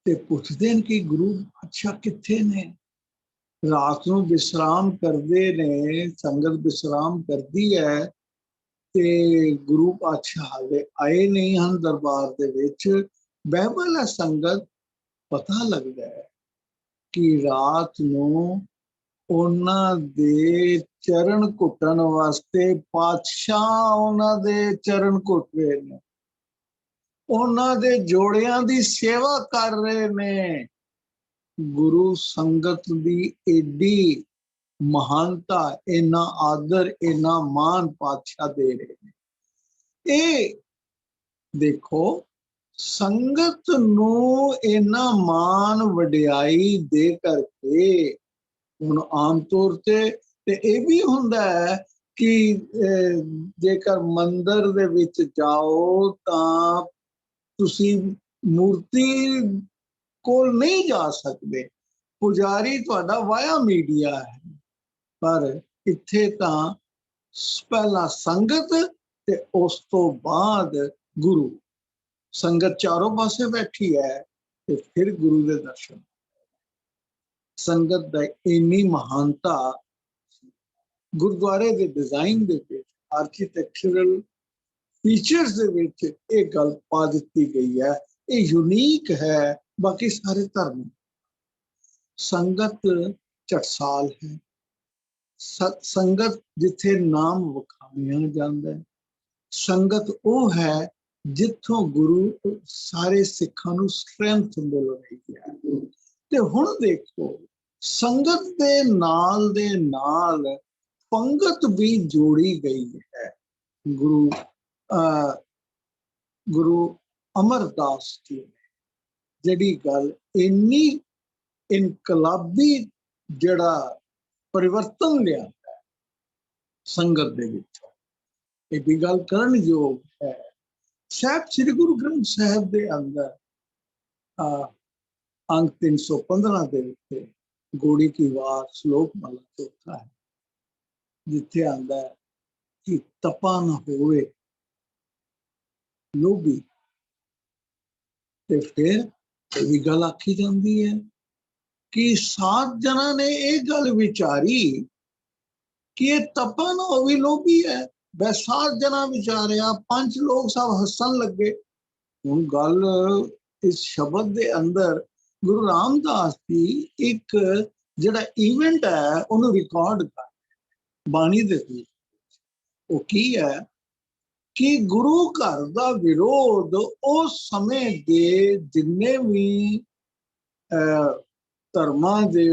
ਤੇ ਪੁੱਛਦੇ ਨੇ ਕਿ ਗੁਰੂ ਪਾਤਸ਼ਾਹ ਕਿੱਥੇ ਨੇ। ਰਾਤ ਨੂੰ ਵਿਸ਼ਰਾਮ ਕਰਦੇ ਨੇ, ਸੰਗਤ ਵਿਸ਼ਰਾਮ ਕਰਦੀ ਹੈ ਤੇ ਗੁਰੂ ਪਾਤਸ਼ਾਹ ਹਾਲੇ ਆਏ ਨਹੀਂ ਹਨ ਦਰਬਾਰ ਦੇ ਵਿੱਚ। ਬਹਿਬਲ ਹੈ ਸੰਗਤ, ਪਤਾ ਲੱਗਦਾ ਹੈ ਕਿ ਰਾਤ ਨੂੰ ਉਹਨਾਂ ਦੇ ਚਰਨ ਘੁੱਟਣ ਵਾਸਤੇ ਪਾਤਸ਼ਾਹ ਉਹਨਾਂ ਦੇ ਚਰਨ ਘੁੱਟ ਰਹੇ ਨੇ, ਉਹਨਾਂ ਦੇ ਜੋੜਿਆਂ ਦੀ ਸੇਵਾ ਕਰ ਰਹੇ ਨੇ। ਗੁਰੂ ਸੰਗਤ ਦੀ ਏਡੀ ਮਹਾਨਤਾ, ਇੰਨਾ ਆਦਰ, ਇੰਨਾ ਮਾਣ ਪਾਤਸ਼ਾਹ ਦੇ ਰਹੇ ਨੇ। ਇਹ ਦੇਖੋ ਸੰਗਤ ਨੂੰ ਇੰਨਾ ਮਾਣ ਵਡਿਆਈ ਦੇ ਕਰਕੇ ਹੁਣ ਆਮ ਤੌਰ ਤੇ ਇਹ ਵੀ ਹੁੰਦਾ ਹੈ ਕਿ ਜੇਕਰ ਮੰਦਰ ਦੇ ਵਿੱਚ ਜਾਓ ਤਾਂ ਤੁਸੀਂ ਮੂਰਤੀ ਕੋਲ ਨਹੀਂ ਜਾ ਸਕਦੇ, ਪੁਜਾਰੀ ਤੁਹਾਡਾ ਵਾਇਆ ਮੀਡੀਆ ਹੈ। ਪਰ ਇੱਥੇ ਤਾਂ ਪਹਿਲਾਂ ਸੰਗਤ ਤੇ ਉਸ ਤੋਂ ਬਾਅਦ ਗੁਰੂ। ਸੰਗਤ ਚਾਰੋਂ ਪਾਸੇ ਬੈਠੀ ਹੈ ਤੇ ਫਿਰ ਗੁਰੂ ਦੇ ਦਰਸ਼ਨ। ਸੰਗਤ ਦਾ ਇੰਨੀ ਮਹਾਨਤਾ ਗੁਰਦੁਆਰੇ ਦੇ ਡਿਜ਼ਾਈਨ ਦੇ ਵਿੱਚ, ਆਰਕੀਟੈਕਚਰਲ ਫੀਚਰਸ ਦੇ ਵਿੱਚ ਇਹ ਗੱਲ ਪਾ ਦਿੱਤੀ ਗਈ ਹੈ। ਇਹ ਯੂਨੀਕ ਹੈ ਬਾਕੀ ਸਾਰੇ ਧਰਮ। ਸੰਗਤ ਟਕਸਾਲ ਹੈ। ਸੰਗਤ ਜਿੱਥੇ ਨਾਮ ਵਖਾਣਿਆ ਜਾਂਦਾ ਹੈ। ਸੰਗਤ ਉਹ ਹੈ ਜਿੱਥੋਂ ਗੁਰੂ ਸਾਰੇ ਸਿੱਖਾਂ ਨੂੰ ਸਟਰੈਂਥ ਮਿਲ ਰਹੀ ਹੈ। ਤੇ ਹੁਣ ਦੇਖੋ ਸੰਗਤ ਦੇ ਨਾਲ ਪੰਗਤ ਵੀ ਜੋੜੀ ਗਈ ਹੈ। ਗੁਰੂ ਅਮਰਦਾਸ ਜੀ ਨੇ ਜਿਹੜੀ ਗੱਲ ਇੰਨੀ ਇਨਕਲਾਬੀ ਜਿਹੜਾ ਪਰਿਵਰਤਨ ਲਿਆਂਦਾ ਸੰਗਤ ਦੇ ਵਿੱਚ, ਇਹ ਵੀ ਗੱਲ ਕਰਨਯੋਗ ਹੈ। ਸਾਹਿਬ ਸ੍ਰੀ ਗੁਰੂ ਗ੍ਰੰਥ ਸਾਹਿਬ ਦੇ ਅੰਦਰ ਅੰਗ 315 ਦੇ ਉੱਤੇ गोड़ी की वार श्लोक वाला चौथा है, जिथे आंदा है कि तपा ना होवे लोभी, ते फिर ये भी गल आखी जाती है कि 7 जना ने एक गल विचारी कि ये तपा ना होवे लोभी है। वह 7 जना विचारिया, 5 लोग सब हसन लगे। हुण गल इस शब्द दे अंदर गुरु रामदास जी एक जिहड़ा इवेंट है उन्होंने रिकॉर्ड कर बाणी दे विच। वो की है कि गुरु घर का विरोध उस समय दे जिन्ने भी धर्मां दे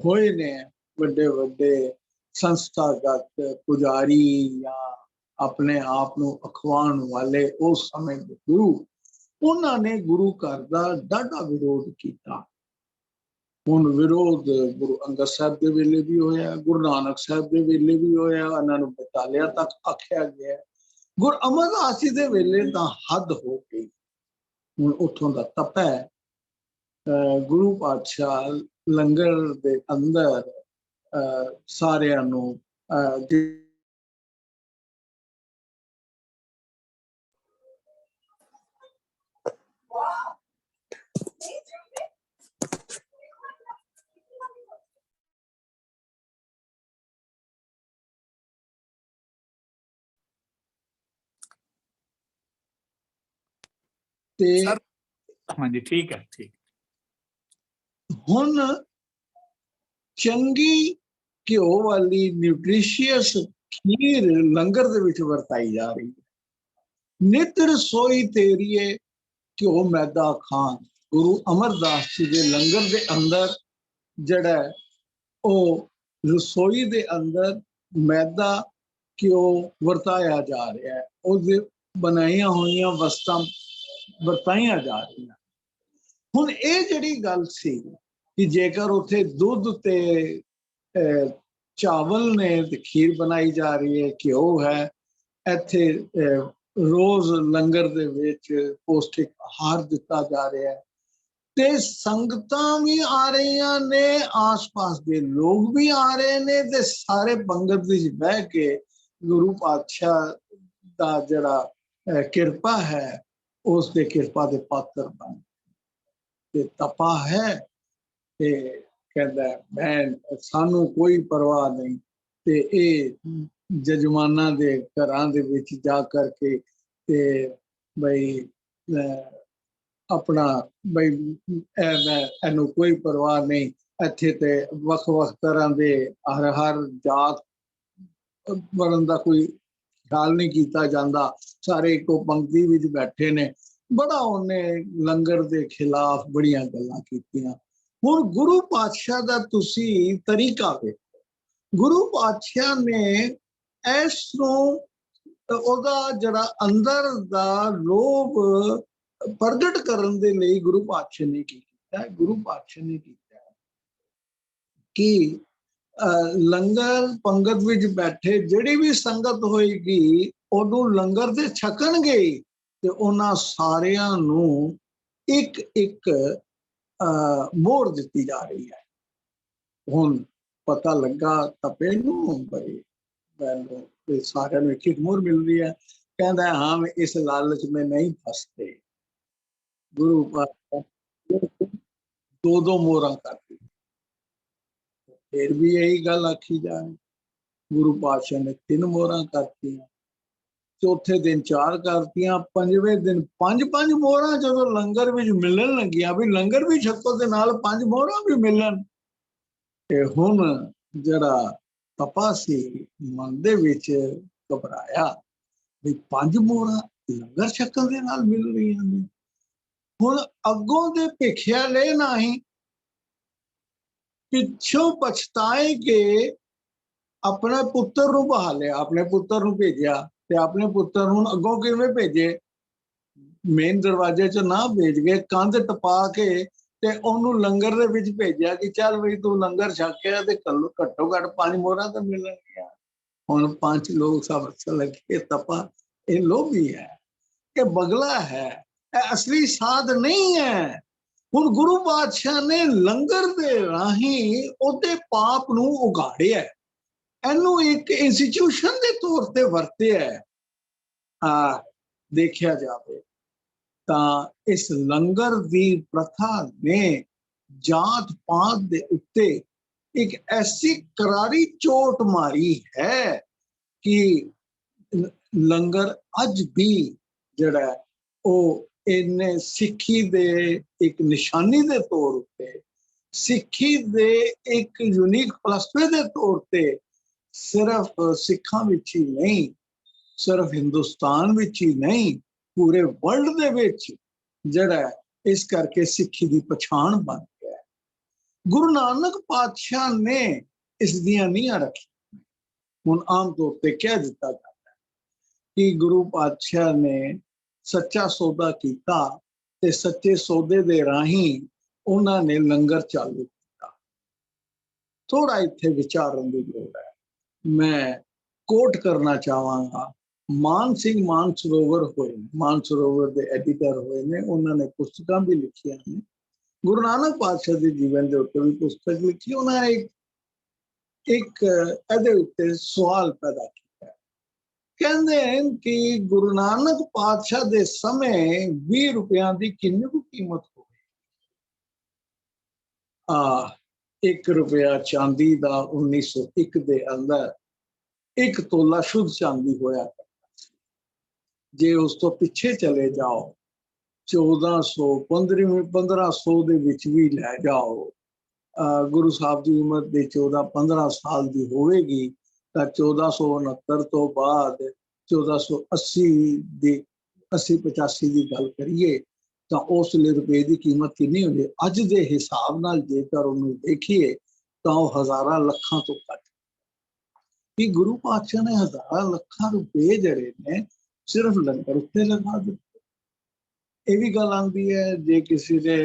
होए ने, वड्डे वड्डे संस्थागत पुजारी या अपने आप को अखवाण वाले उस समय दे गुरु, उन्होंने गुरु घर का डाढा विरोध किया। हुण विरोध गुरु अंगद साहब के वेले भी होया, गुरु नानक साहब के वेले भी होया, उन्होंने बटालिया तक आख्या गया। गुरु अमरदास जी के वेले तो हद हो गई। हुण उत्थों का तप है, गुरु पातशाह लंगर के अंदर सारियां नूं ते सर हाँ जी, ठीक है, ठीक। हुण चंगी घ्यो वाली न्यूट्रिशियस खीर लंगर दे विच वरताई जा रही है। नित रसोई तेरीए घ्यो मैदा खान। गुरु अमरदास जी के लंगर के अंदर जड़ा ओ रसोई दे अंदर मैदा घ्यो वरताया जा रहा है, उस बनाइया हुई वस्तां वरताइया जा रही। हुण ये जिहड़ी गल सी कि जेकर उत्थे दुध ते चावल ने ते खीर बनाई जा रही है, घ्यो है, इत्थे रोज लंगर दे विच पौष्टिक आहार दिता जा रहा है, ते संगतां भी आ रही ने, आस पास के लोग भी आ रहे ने, ते सारे पंगत विच बह के गुरु पातशाह दा जिहड़ा किरपा है उस दे किरपा दे पात्र बन ते तपा है। ते कहता मैं सानू कोई परवाह नहीं, ते ये जजमाना दे घरां दे विच जा करके ते बई अपना बई इनू कोई परवाह नहीं, इत्थे ते वख वख तरह दे हर जात वरन दा कोई ख्याल नहीं किया जाता, सारे एको पंक्ति विच बैठे ने। बड़ा उन्हें लंगर दे खिलाफ बड़िया गल्लां कीतियां। हुण गुरु पातशाह दा तुसी तरीका देखो, गुरु पातशाह ने इस ओदा जड़ा अंदर दा लोभ प्रगट करन दे लई गुरु पातशाह ने की कीता है। गुरु पातशाह ने कीता है कि लंगर पंगत विच बैठे जिहड़ी भी संगत होएगी उहनूं लंगर दे छकणगे ते उन्हां सारियां नूं एक एक मोहर दिती जा रही है। हुण पता लगा तपे नूं बई मैनूं सारियां नूं एक मोहर मिल रही है। कहता है हाँ इस लालच में नहीं फंसते। गुरु पातशाह दो दो मोहरां कर दी, फिर भी यही गल आखी जाए। गुरु पातशाह ने 3 मोहरां करती, चौथे दिन 4 करतियां, पंजवें दिन 5 मोहरां जदों लंगर विच मिलन लगियां भी लंगर भी छको ते नाल 5 मोहरां भी मिलन, ते हुण जड़ा तपा सी मन दे विच घबराया भी 5 मोहरां लंगर छकण दे नाल मिल रही ने। हुण अगों दे भिखिया ले नहीं, पिछों पछताए के अपने पुत्र नूं बहा लिया, अपने पुत्र नूं भेजिया ते अपने पुत्र नूं अगों किवें भेजे, मेन दरवाजे च ना भेज के कंध टपा के ते ओनू लंगर दे विच भेजिया कि चल बई तू लंगर छक के ते घट्टो घट 5 मोहरां तो मिलणगियां। हुण 5 लोग सब लगे तपा ये लोभी है, ये बगला है, ये असली साध नहीं है। ਹੁਣ ਗੁਰੂ ਪਾਤਸ਼ਾਹ ਨੇ ਲੰਗਰ ਦੇ ਰਾਹੀਂ ਉਹਦੇ ਪਾਪ ਨੂੰ ਉਗਾੜਿਆ, ਇਹਨੂੰ ਇੱਕ ਇੰਸਟੀਟਿਊਸ਼ਨ ਦੇ ਤੌਰ ਤੇ ਵਰਤਿਆ। ਦੇਖਿਆ ਜਾਵੇ ਤਾਂ ਇਸ ਲੰਗਰ ਦੀ ਪ੍ਰਥਾ ਨੇ ਜਾਤ ਪਾਤ ਦੇ ਉੱਤੇ ਇੱਕ ਐਸੀ ਕਰਾਰੀ ਚੋਟ ਮਾਰੀ ਹੈ ਕਿ ਲੰਗਰ ਅੱਜ ਵੀ ਜਿਹੜਾ ਉਹ ਇਹਨੇ ਸਿੱਖੀ ਦੇ ਇੱਕ ਨਿਸ਼ਾਨੀ ਦੇ ਤੌਰ ਉੱਤੇ, ਸਿੱਖੀ ਦੇ ਇੱਕ ਯੂਨੀਕ ਫਲਸਫੇ ਦੇ ਤੌਰ ਤੇ ਸਿਰਫ ਸਿੱਖਾਂ ਵਿੱਚ ਹੀ ਨਹੀਂ, ਸਿਰਫ ਹਿੰਦੁਸਤਾਨ ਵਿੱਚ ਹੀ ਨਹੀਂ, ਪੂਰੇ ਵਰਲਡ ਦੇ ਵਿੱਚ ਜਿਹੜਾ ਇਸ ਕਰਕੇ ਸਿੱਖੀ ਦੀ ਪਛਾਣ ਬਣ ਗਿਆ। ਗੁਰੂ ਨਾਨਕ ਪਾਤਸ਼ਾਹ ਨੇ ਇਸ ਦੀਆਂ ਨੀਹਾਂ ਰੱਖੀਆਂ। ਹੁਣ ਆਮ ਤੌਰ ਤੇ ਕਹਿ ਦਿੱਤਾ ਜਾਂਦਾ ਹੈ ਕਿ ਗੁਰੂ ਪਾਤਸ਼ਾਹ ਨੇ ਸੱਚਾ ਸੌਦਾ ਕੀਤਾ ਤੇ ਸੱਚੇ ਸੌਦੇ ਦੇ ਰਾਹੀਂ ਉਹਨਾਂ ਨੇ ਲੰਗਰ ਚਾਲੂ ਕੀਤਾ। ਥੋੜਾ ਇੱਥੇ ਵਿਚਾਰਨ ਦੀ ਲੋੜ ਹੈ। ਮੈਂ ਕੋਟ ਕਰਨਾ ਚਾਹਾਂਗਾ, ਮਾਨ ਸਿੰਘ ਮਾਨਸਰੋਵਰ ਹੋਏ, ਮਾਨਸਰੋਵਰ ਦੇ ਐਡੀਟਰ ਹੋਏ ਨੇ, ਉਹਨਾਂ ਨੇ ਪੁਸਤਕਾਂ ਵੀ ਲਿਖੀਆਂ ਨੇ, ਗੁਰੂ ਨਾਨਕ ਪਾਤਸ਼ਾਹ ਦੇ ਜੀਵਨ ਦੇ ਉੱਤੇ ਵੀ ਪੁਸਤਕ ਲਿਖੀ। ਉਹਨਾਂ ਨੇ ਇੱਕ ਇਹਦੇ ਉੱਤੇ ਸਵਾਲ ਪੈਦਾ ਕੀਤਾ। ਕਹਿੰਦੇ ਹਨ ਕਿ ਗੁਰੂ ਨਾਨਕ ਪਾਤਸ਼ਾਹ ਦੇ ਸਮੇਂ 20 ਰੁਪਇਆਂ ਦੀ ਕਿੰਨੀ ਕੁ ਕੀਮਤ ਹੋਵੇ? 1 ਰੁਪਇਆ ਚਾਂਦੀ ਦਾ 1901 ਦੇ ਅੰਦਰ 1 ਤੋਲਾ ਸ਼ੁੱਧ ਚਾਂਦੀ ਹੋਇਆ। ਜੇ ਉਸ ਤੋਂ ਪਿੱਛੇ ਚਲੇ ਜਾਓ 1400 1500 ਦੇ ਵਿੱਚ ਵੀ ਲੈ ਜਾਓ, ਗੁਰੂ ਸਾਹਿਬ ਦੀ ਉਮਰ ਦੇ 14-15 ਸਾਲ ਦੀ ਹੋਵੇਗੀ ਤਾਂ 1469 ਤੋਂ ਬਾਅਦ 1480 ਦੀ 80-85 ਦੀ ਗੱਲ ਕਰੀਏ ਤਾਂ ਉਸ ਲਈ ਰੁਪਏ ਦੀ ਕੀਮਤ ਕਿੰਨੀ ਹੁੰਦੀ? ਅੱਜ ਦੇ ਹਿਸਾਬ ਨਾਲ ਜੇਕਰ ਉਹਨੂੰ ਦੇਖੀਏ ਤਾਂ ਉਹ ਹਜ਼ਾਰਾਂ ਲੱਖਾਂ ਤੋਂ ਘੱਟ। ਕਿ ਗੁਰੂ ਪਾਤਸ਼ਾਹ ਨੇ ਹਜ਼ਾਰਾਂ ਲੱਖਾਂ ਰੁਪਏ ਜਿਹੜੇ ਨੇ ਸਿਰਫ ਲੰਗਰ ਉੱਤੇ ਲਗਾ ਦਿੱਤੇ। ਇਹ ਵੀ ਗੱਲ ਆਉਂਦੀ ਹੈ, ਜੇ ਕਿਸੇ ਦੇ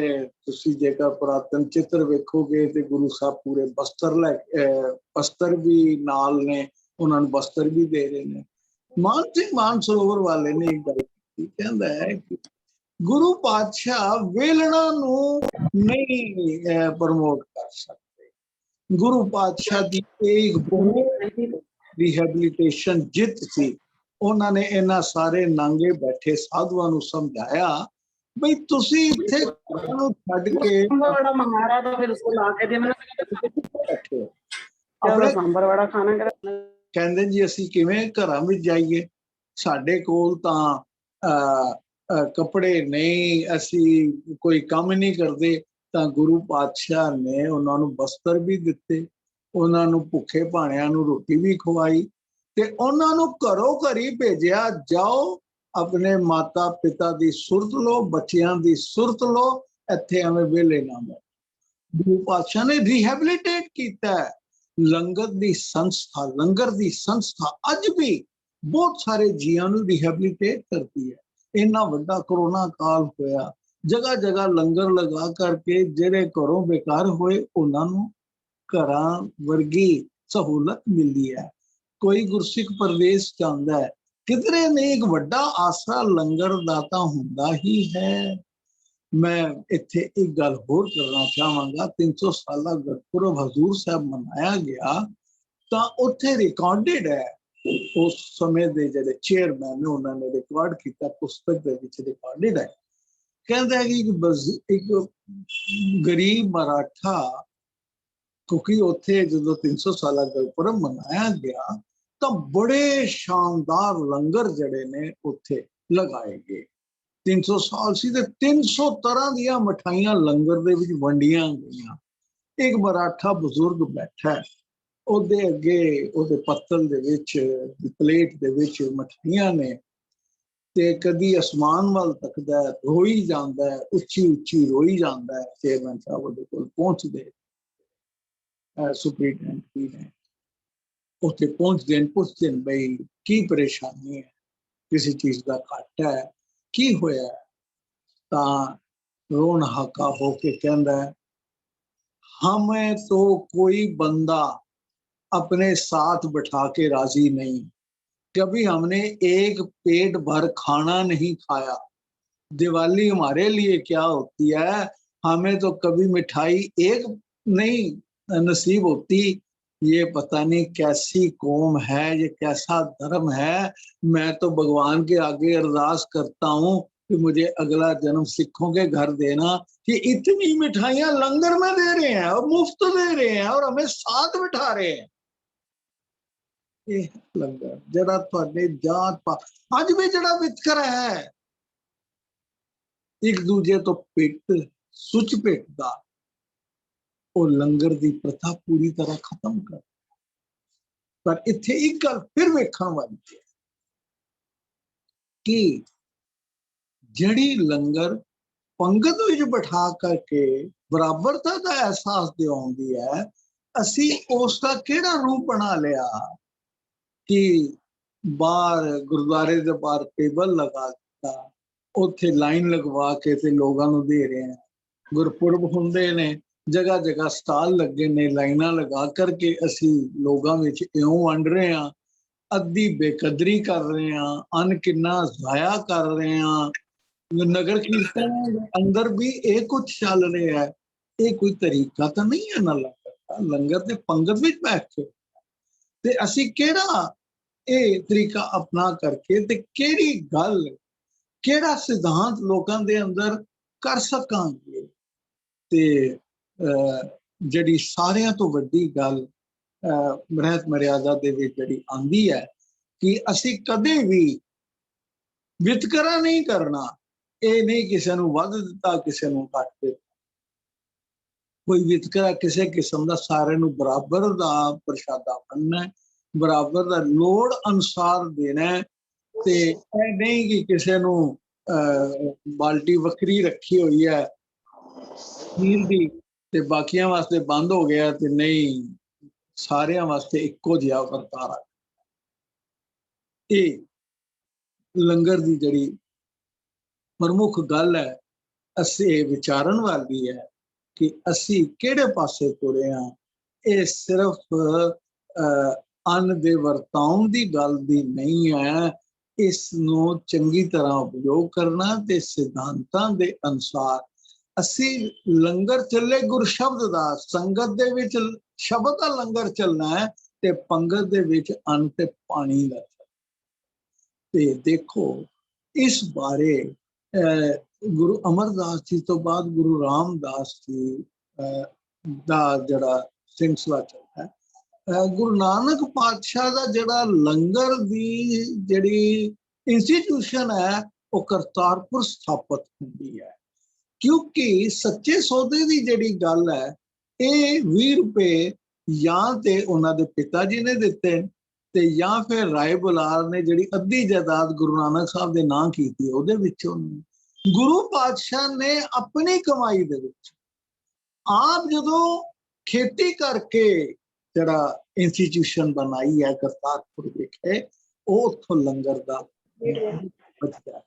ਤੁਸੀਂ ਜੇਕਰ ਪੁਰਾਤਨ ਚਿੱਤਰ ਵੇਖੋਗੇ ਤੇ ਗੁਰੂ ਸਾਹਿਬ ਪੂਰੇ ਬਸਤਰ ਵੀ ਨਾਲ ਨੇ, ਉਹਨਾਂ ਨੂੰ ਬਸਤਰ ਵੀ ਦੇ ਰਹੇ ਨੇ। ਮਾਨ ਸਿੰਘ ਮਾਨਸਰੋਵਰ ਵਾਲੇ ਨੇ ਇੱਕ ਗੱਲ ਕੀਤੀ, ਕਹਿੰਦਾ ਹੈ ਕਿ ਗੁਰੂ ਪਾਤਸ਼ਾਹ ਵੇਲਣਾ ਨੂੰ ਨਹੀਂ ਪ੍ਰਮੋਟ ਕਰ ਸਕਦੇ। ਗੁਰੂ ਪਾਤਸ਼ਾਹ ਦੀ ਇੱਕ ਬਹੁਤ ਰਿਹੈਬਿਲਿਟੇਸ਼ਨ ਜਿੱਤ ਸੀ। ਉਹਨਾਂ ਨੇ ਇਹਨਾਂ ਸਾਰੇ ਨਾਂਗੇ ਬੈਠੇ ਸਾਧੂਆਂ ਨੂੰ ਸਮਝਾਇਆ ਬਈ ਤੁਸੀਂ ਇੱਥੇ ਨੂੰ ਛੱਡ ਕੇ बड़ा मंगा रहा था, फिर उसको ला के दिया मैंने ਆਪਣੇ सांबर बड़ा खाना कर। ਕਹਿੰਦੇ ਜੀ ਅਸੀਂ ਕਿਵੇਂ ਘਰਾਂ ਵਿੱਚ ਜਾਈਏ, ਸਾਡੇ ਕੋਲ ਤਾਂ ਕੱਪੜੇ ਨਹੀਂ, ਅਸੀਂ ਕੋਈ ਕੰਮ ਨਹੀਂ ਕਰਦੇ। ਤਾਂ ਗੁਰੂ ਪਾਤਸ਼ਾਹ ਨੇ ਉਹਨਾਂ ਨੂੰ ਬਸਤਰ ਵੀ ਦਿੱਤੇ, ਉਹਨਾਂ ਨੂੰ ਭੁੱਖੇ ਭਾਣਿਆਂ ਨੂੰ ਰੋਟੀ ਵੀ ਖਵਾਈ ਤੇ ਉਹਨਾਂ ਨੂੰ ਘਰੋਂ ਘਰੀ ਭੇਜਿਆ, ਜਾਓ ਆਪਣੇ ਮਾਤਾ ਪਿਤਾ ਦੀ ਸੁਰਤ ਲਓ, ਬੱਚਿਆਂ ਦੀ ਸੁਰਤ ਲਓ, ਇੱਥੇ ਐਵੇਂ ਵਿਹਲੇ ਨਾ ਬੈਠੋ। ਗੁਰੂ ਪਾਤਸ਼ਾਹ ਨੇ ਰਿਹੈਬਿਲਿਟੇਟ ਕੀਤਾ। ਲੰਗਰ ਦੀ ਸੰਸਥਾ ਅੱਜ ਵੀ ਬਹੁਤ ਸਾਰੇ ਜੀਆਂ ਨੂੰ ਰਿਹੈਬਿਲਿਟੇਟ ਕਰਦੀ ਹੈ। ਇੰਨਾ ਵੱਡਾ ਕਰੋਨਾ ਕਾਲ ਹੋਇਆ, ਜਗ੍ਹਾ ਜਗ੍ਹਾ ਲੰਗਰ ਲਗਾ ਕਰਕੇ ਜਿਹੜੇ ਘਰੋਂ ਬੇਕਾਰ ਹੋਏ ਉਹਨਾਂ ਨੂੰ ਘਰਾਂ ਵਰਗੀ ਸਹੂਲਤ ਮਿਲਦੀ ਹੈ। ਕੋਈ ਗੁਰਸਿੱਖ ਪ੍ਰਦੇਸ਼ ਜਾਂਦਾ ਹੈ, ਕਿਧਰੇ ਨਹੀਂ ਇੱਕ ਵੱਡਾ ਆਸਰਾ ਲੰਗਰ ਦਾ ਤਾਂ ਹੁੰਦਾ ਹੀ ਹੈ। ਮੈਂ ਇੱਥੇ ਇੱਕ ਗੱਲ ਹੋਰ ਕਰਨਾ ਚਾਹਾਂਗਾ। 300 ਸਾਲਾ ਗੁਰਪੁਰਬ ਹਜ਼ੂਰ ਸਾਹਿਬ ਮਨਾਇਆ ਗਿਆ ਤਾਂ ਉੱਥੇ ਰਿਕਾਰਡਡ ਹੈ, ਉਸ ਸਮੇਂ ਦੇ ਜਿਹੜੇ ਚੇਅਰਮੈਨ ਨੇ ਉਹਨਾਂ ਨੇ ਰਿਕਾਰਡ ਕੀਤਾ, ਪੁਸਤਕ ਦੇ ਵਿੱਚ ਰਿਕਾਰਡਡ ਹੈ। ਕਹਿੰਦਾ ਕਿ ਇੱਕ ਗਰੀਬ ਮਰਾਠਾ, ਕਿਉਂਕਿ ਉੱਥੇ ਜਦੋਂ 300 ਸਾਲਾ ਗੁਰਪੁਰਬ ਮਨਾਇਆ ਗਿਆ ਤਾਂ ਬੜੇ ਸ਼ਾਨਦਾਰ ਲੰਗਰ ਜਿਹੜੇ ਨੇ ਉੱਥੇ ਲਗਾਏ ਗਏ। 300 ਸਾਲ ਸੀ ਤੇ 300 ਤਰ੍ਹਾਂ ਦੀਆਂ ਮਠਾਈਆਂ ਲੰਗਰ ਦੇ ਵਿੱਚ ਵੰਡੀਆਂ ਗਈਆਂ। ਇੱਕ ਮਰਾਠਾ ਬਜ਼ੁਰਗ ਬੈਠਾ ਹੈ, ਉਹਦੇ ਅੱਗੇ ਉਹਦੇ ਪੱਤਲ ਦੇ ਵਿੱਚ ਪਲੇਟ ਦੇ ਵਿੱਚ ਮਠਾਈਆਂ ਨੇ ਤੇ ਕਦੀ ਅਸਮਾਨ ਵੱਲ ਤੱਕਦਾ ਹੈ, ਰੋਈ ਜਾਂਦਾ ਹੈ, ਉੱਚੀ ਉੱਚੀ ਰੋਈ ਜਾਂਦਾ ਹੈ। ਚੇਅਰਮੈਨ ਸਾਹਿਬ ਉਹਦੇ ਕੋਲ ਪਹੁੰਚਦੇ, ਸੁਪਰੀਟੈਂਡੈਂਟ ਵੀ ਨੇ, ਉੱਥੇ ਪਹੁੰਚਦੇ, ਪੁੱਛਦੇ ਬਈ ਕੀ ਪਰੇਸ਼ਾਨੀ ਹੈ, ਕਿਸੇ ਚੀਜ਼ ਦਾ ਘਾਟਾ ਹੈ, ਕੀ ਹੋਇਆ? ਤਾਂ ਰੋਣ ਹਾਕਾ ਹੋ ਕੇ ਕਹਿੰਦਾ ਹੈ, हमें तो कोई बंदा अपने साथ बैठा के राजी नहीं, कभी हमने एक पेट भर खाना नहीं खाया। दिवाली हमारे लिए क्या होती है, हमें तो कभी मिठाई एक नहीं नसीब होती। ये पता नहीं कैसी कौम है, ये कैसा धर्म है। मैं तो भगवान के आगे अरदास करता हूँ कि मुझे अगला जन्म सिखों के घर देना, कि इतनी मिठाइयां लंगर में दे रहे हैं और मुफ्त दे रहे हैं और हमें साथ बिठा रहे हैं। ये लंगर जरा थोड़े जात पात अज भी जरा वितकरा है, एक दूजे तो पिट सुच पिटदा, वो लंगर दी प्रथा पूरी तरह खत्म कर। पर इत्थे एक गल फिर वेखण वाली है कि जड़ी लंगर पंगत विच बिठा करके बराबरता का एहसास दिवाउंदी है, असी उसका केड़ा रूप बना लिया कि बाहर गुरुद्वारे के बाहर टेबल लगा दिता, उत्थे लाइन लगवा के ते लोगां नूं दे रहे हैं। गुरपुरब हुंदे ने, जगह जगह स्टाल लगे ने, लाइना लगा करके असी लोगां विच इउं वंड रहे हैं, अद्धी बेकदरी कर रहे हैं, अन्न किन्ना जाया कर रहे हैं। नगर कीर्तन अंदर भी ये कुछ चल रहा है। ये कोई तरीका तो नहीं है ना लंगर का। लंगर ते पंगत विच बैठ के ते असी केड़ा ये तरीका अपना करके ते केड़ी गल केड़ा सिद्धांत लोकां दे अंदर कर सकांगे। ते जड़ी सारियां तो वड्डी गल रहत मर्यादा दे विच जड़ी आंदी है कि असी कदे भी वितकरा नहीं करना। ये नहीं किसी नूं वध दिता, किसी नूं घट दिता, कोई वितकरा किसी किस्म का सारे नूं बराबर दा प्रशादा बनना है, बराबर दा लोड़ अनुसार देना है। ते ऐ नहीं कि किसी नूं बाल्टी वक्री रखी हुई है खीर दी ते बाकियां वास्ते बंद हो गया, ते नहीं सारियां वास्ते इक्को जिहा वरतारा। ये लंगर दी जड़ी प्रमुख गल है असी विचारण वाली है कि असी केड़े पासे तुरे हाँ। ये सिर्फ अन्न दे वरताउण दी गल दी नहीं है, इस नूं चंगी तरह उपयोग करना ते सिद्धांतां दे अनुसार असी लंगर चले गुर शब्द दा, संगत दे विच शब्द दा लंगर चलना है ते पंगत दे विच अन्न ते पानी दा। ते देखो इस बारे गुरु अमरदास जी तो बाद गुरु रामदास जी दा जड़ा सिलसिला चलता है। गुरु नानक पातशाह दा जड़ा लंगर दी जड़ी इंस्टीट्यूशन है वो करतारपुर स्थापित हुंदी है, क्योंकि सच्चे सौदे दी जड़ी गल है ये 20 रुपए या ते उन्हां दे पिता जी ने दिते ते या फिर राय बुलार ने जड़ी अद्धी जायदाद गुरु नानक साहब दे नां कीती ओहदे विचों गुरु पातशाह ने अपनी कमाई दे विच आप जदों खेती करके जड़ा इंस्टीट्यूशन बनाई है करतारपुर विखे, वो उत्थों लंगर दा बचदा है।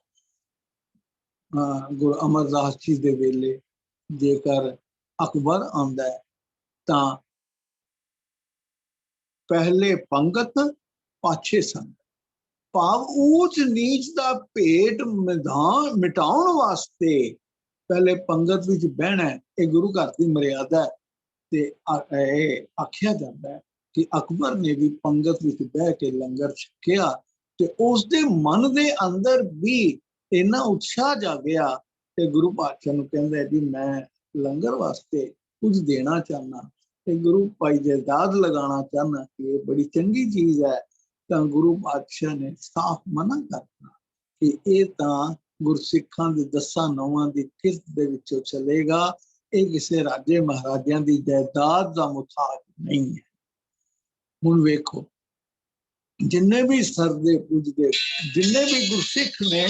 गुरु अमरदास जी दे वेले जेकर अकबर आंदा है तां पहले पंगत पाछे संगत, भाव ऊंच नीच दा भेट मिटाउण वास्ते पहले पंगत विच बहना है। ये गुरु घर की मर्यादा है। ते आख्या जाता है कि अकबर ने भी पंगत विच बह के लंगर छकिया ते उसदे मन दे अंदर भी इन्ना उत्साह जागया ते गुरु पातशाह नूं कहंदा जी मैं लंगर वास्ते कुछ देना चाहना ते गुरु भाई जायदाद लगाना चाहना कि ये बड़ी चंगी चीज है। तो गुरु पातशाह ने साफ मना करना कि ये तां गुरसिखां दे 10 नौवां दी किरत दे विचों चलेगा, ये किसी राजे महाराजियां दी जायदाद दा मुताज नहीं है। हुण वेखो जिन्ने भी सरदे पुजदे जिन्ने भी गुरसिख ने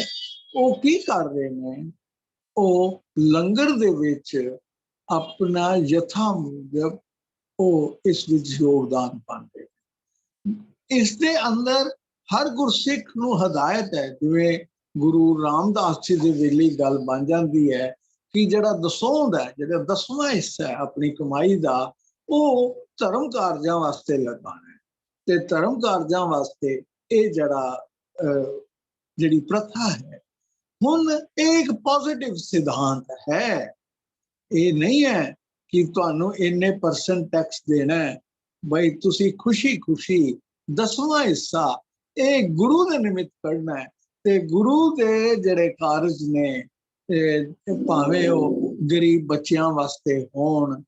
वो की कर रहे ने, वो लंगर दे विच अपना यथा मुजब वो इस विच योगदान पाते। इस दे अंदर हर गुरसिख नूं हदायत है, जिवें गुरु रामदास जी दे वेले गल बन जाती है कि जड़ा दसौंद है, जड़ा 10वां हिस्सा है अपनी कमाई का, वो धर्म कारजां वास्ते लगाना है। ते धर्म कारजां वास्ते ये जड़ा जड़ी प्रथा है। हुण एक पॉजिटिव सिद्धांत है ਇਹ ਨਹੀਂ ਹੈ ਕਿ ਤੁਹਾਨੂੰ ਇੰਨੇ % ਟੈਕਸ ਦੇਣਾ ਹੈ। ਬਈ ਤੁਸੀਂ ਖੁਸ਼ੀ ਖੁਸ਼ੀ 10ਵਾਂ ਹਿੱਸਾ ਇਹ ਗੁਰੂ ਦੇ ਨਿਮਿਤ ਕੱਢਣਾ ਹੈ। ਤੇ ਗੁਰੂ ਦੇ ਜਿਹੜੇ ਕਾਰਜ ਨੇ ਭਾਵੇਂ ਉਹ ਗਰੀਬ ਬੱਚਿਆਂ ਵਾਸਤੇ ਹੋਣ,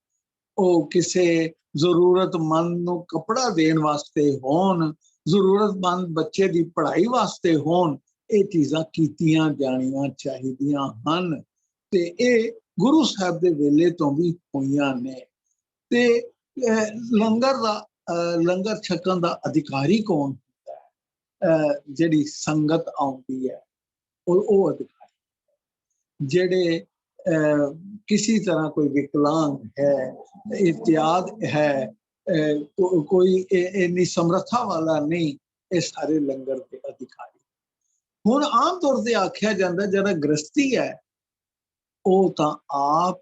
ਉਹ ਕਿਸੇ ਜ਼ਰੂਰਤਮੰਦ ਨੂੰ ਕੱਪੜਾ ਦੇਣ ਵਾਸਤੇ ਹੋਣ, ਜ਼ਰੂਰਤਮੰਦ ਬੱਚੇ ਦੀ ਪੜ੍ਹਾਈ ਵਾਸਤੇ ਹੋਣ, ਇਹ ਚੀਜ਼ਾਂ ਕੀਤੀਆਂ ਜਾਣੀਆਂ ਚਾਹੀਦੀਆਂ ਹਨ। ਤੇ ਇਹ ਗੁਰੂ ਸਾਹਿਬ ਦੇ ਵੇਲੇ ਤੋਂ ਵੀ ਹੋਈਆਂ ਨੇ। ਤੇ ਲੰਗਰ ਛਕਣ ਦਾ ਅਧਿਕਾਰੀ ਕੌਣ ਹੁੰਦਾ ਹੈ? ਜਿਹੜੀ ਸੰਗਤ ਆਉਂਦੀ ਹੈ ਉਹ ਅਧਿਕਾਰੀ। ਜਿਹੜੇ ਕਿਸੇ ਤਰ੍ਹਾਂ ਕੋਈ ਵਿਕਲਾਂਗ ਹੈ, ਇਤਿਆਦ ਹੈ, ਕੋਈ ਇੰਨੀ ਸਮਰੱਥਾ ਵਾਲਾ ਨਹੀਂ, ਇਹ ਸਾਰੇ ਲੰਗਰ ਦੇ ਅਧਿਕਾਰੀ। ਹੁਣ ਆਮ ਤੌਰ ਤੇ ਆਖਿਆ ਜਾਂਦਾ ਜਿਹੜਾ ਗ੍ਰਸਤੀ ਹੈ ਉਹ ਤਾਂ ਆਪ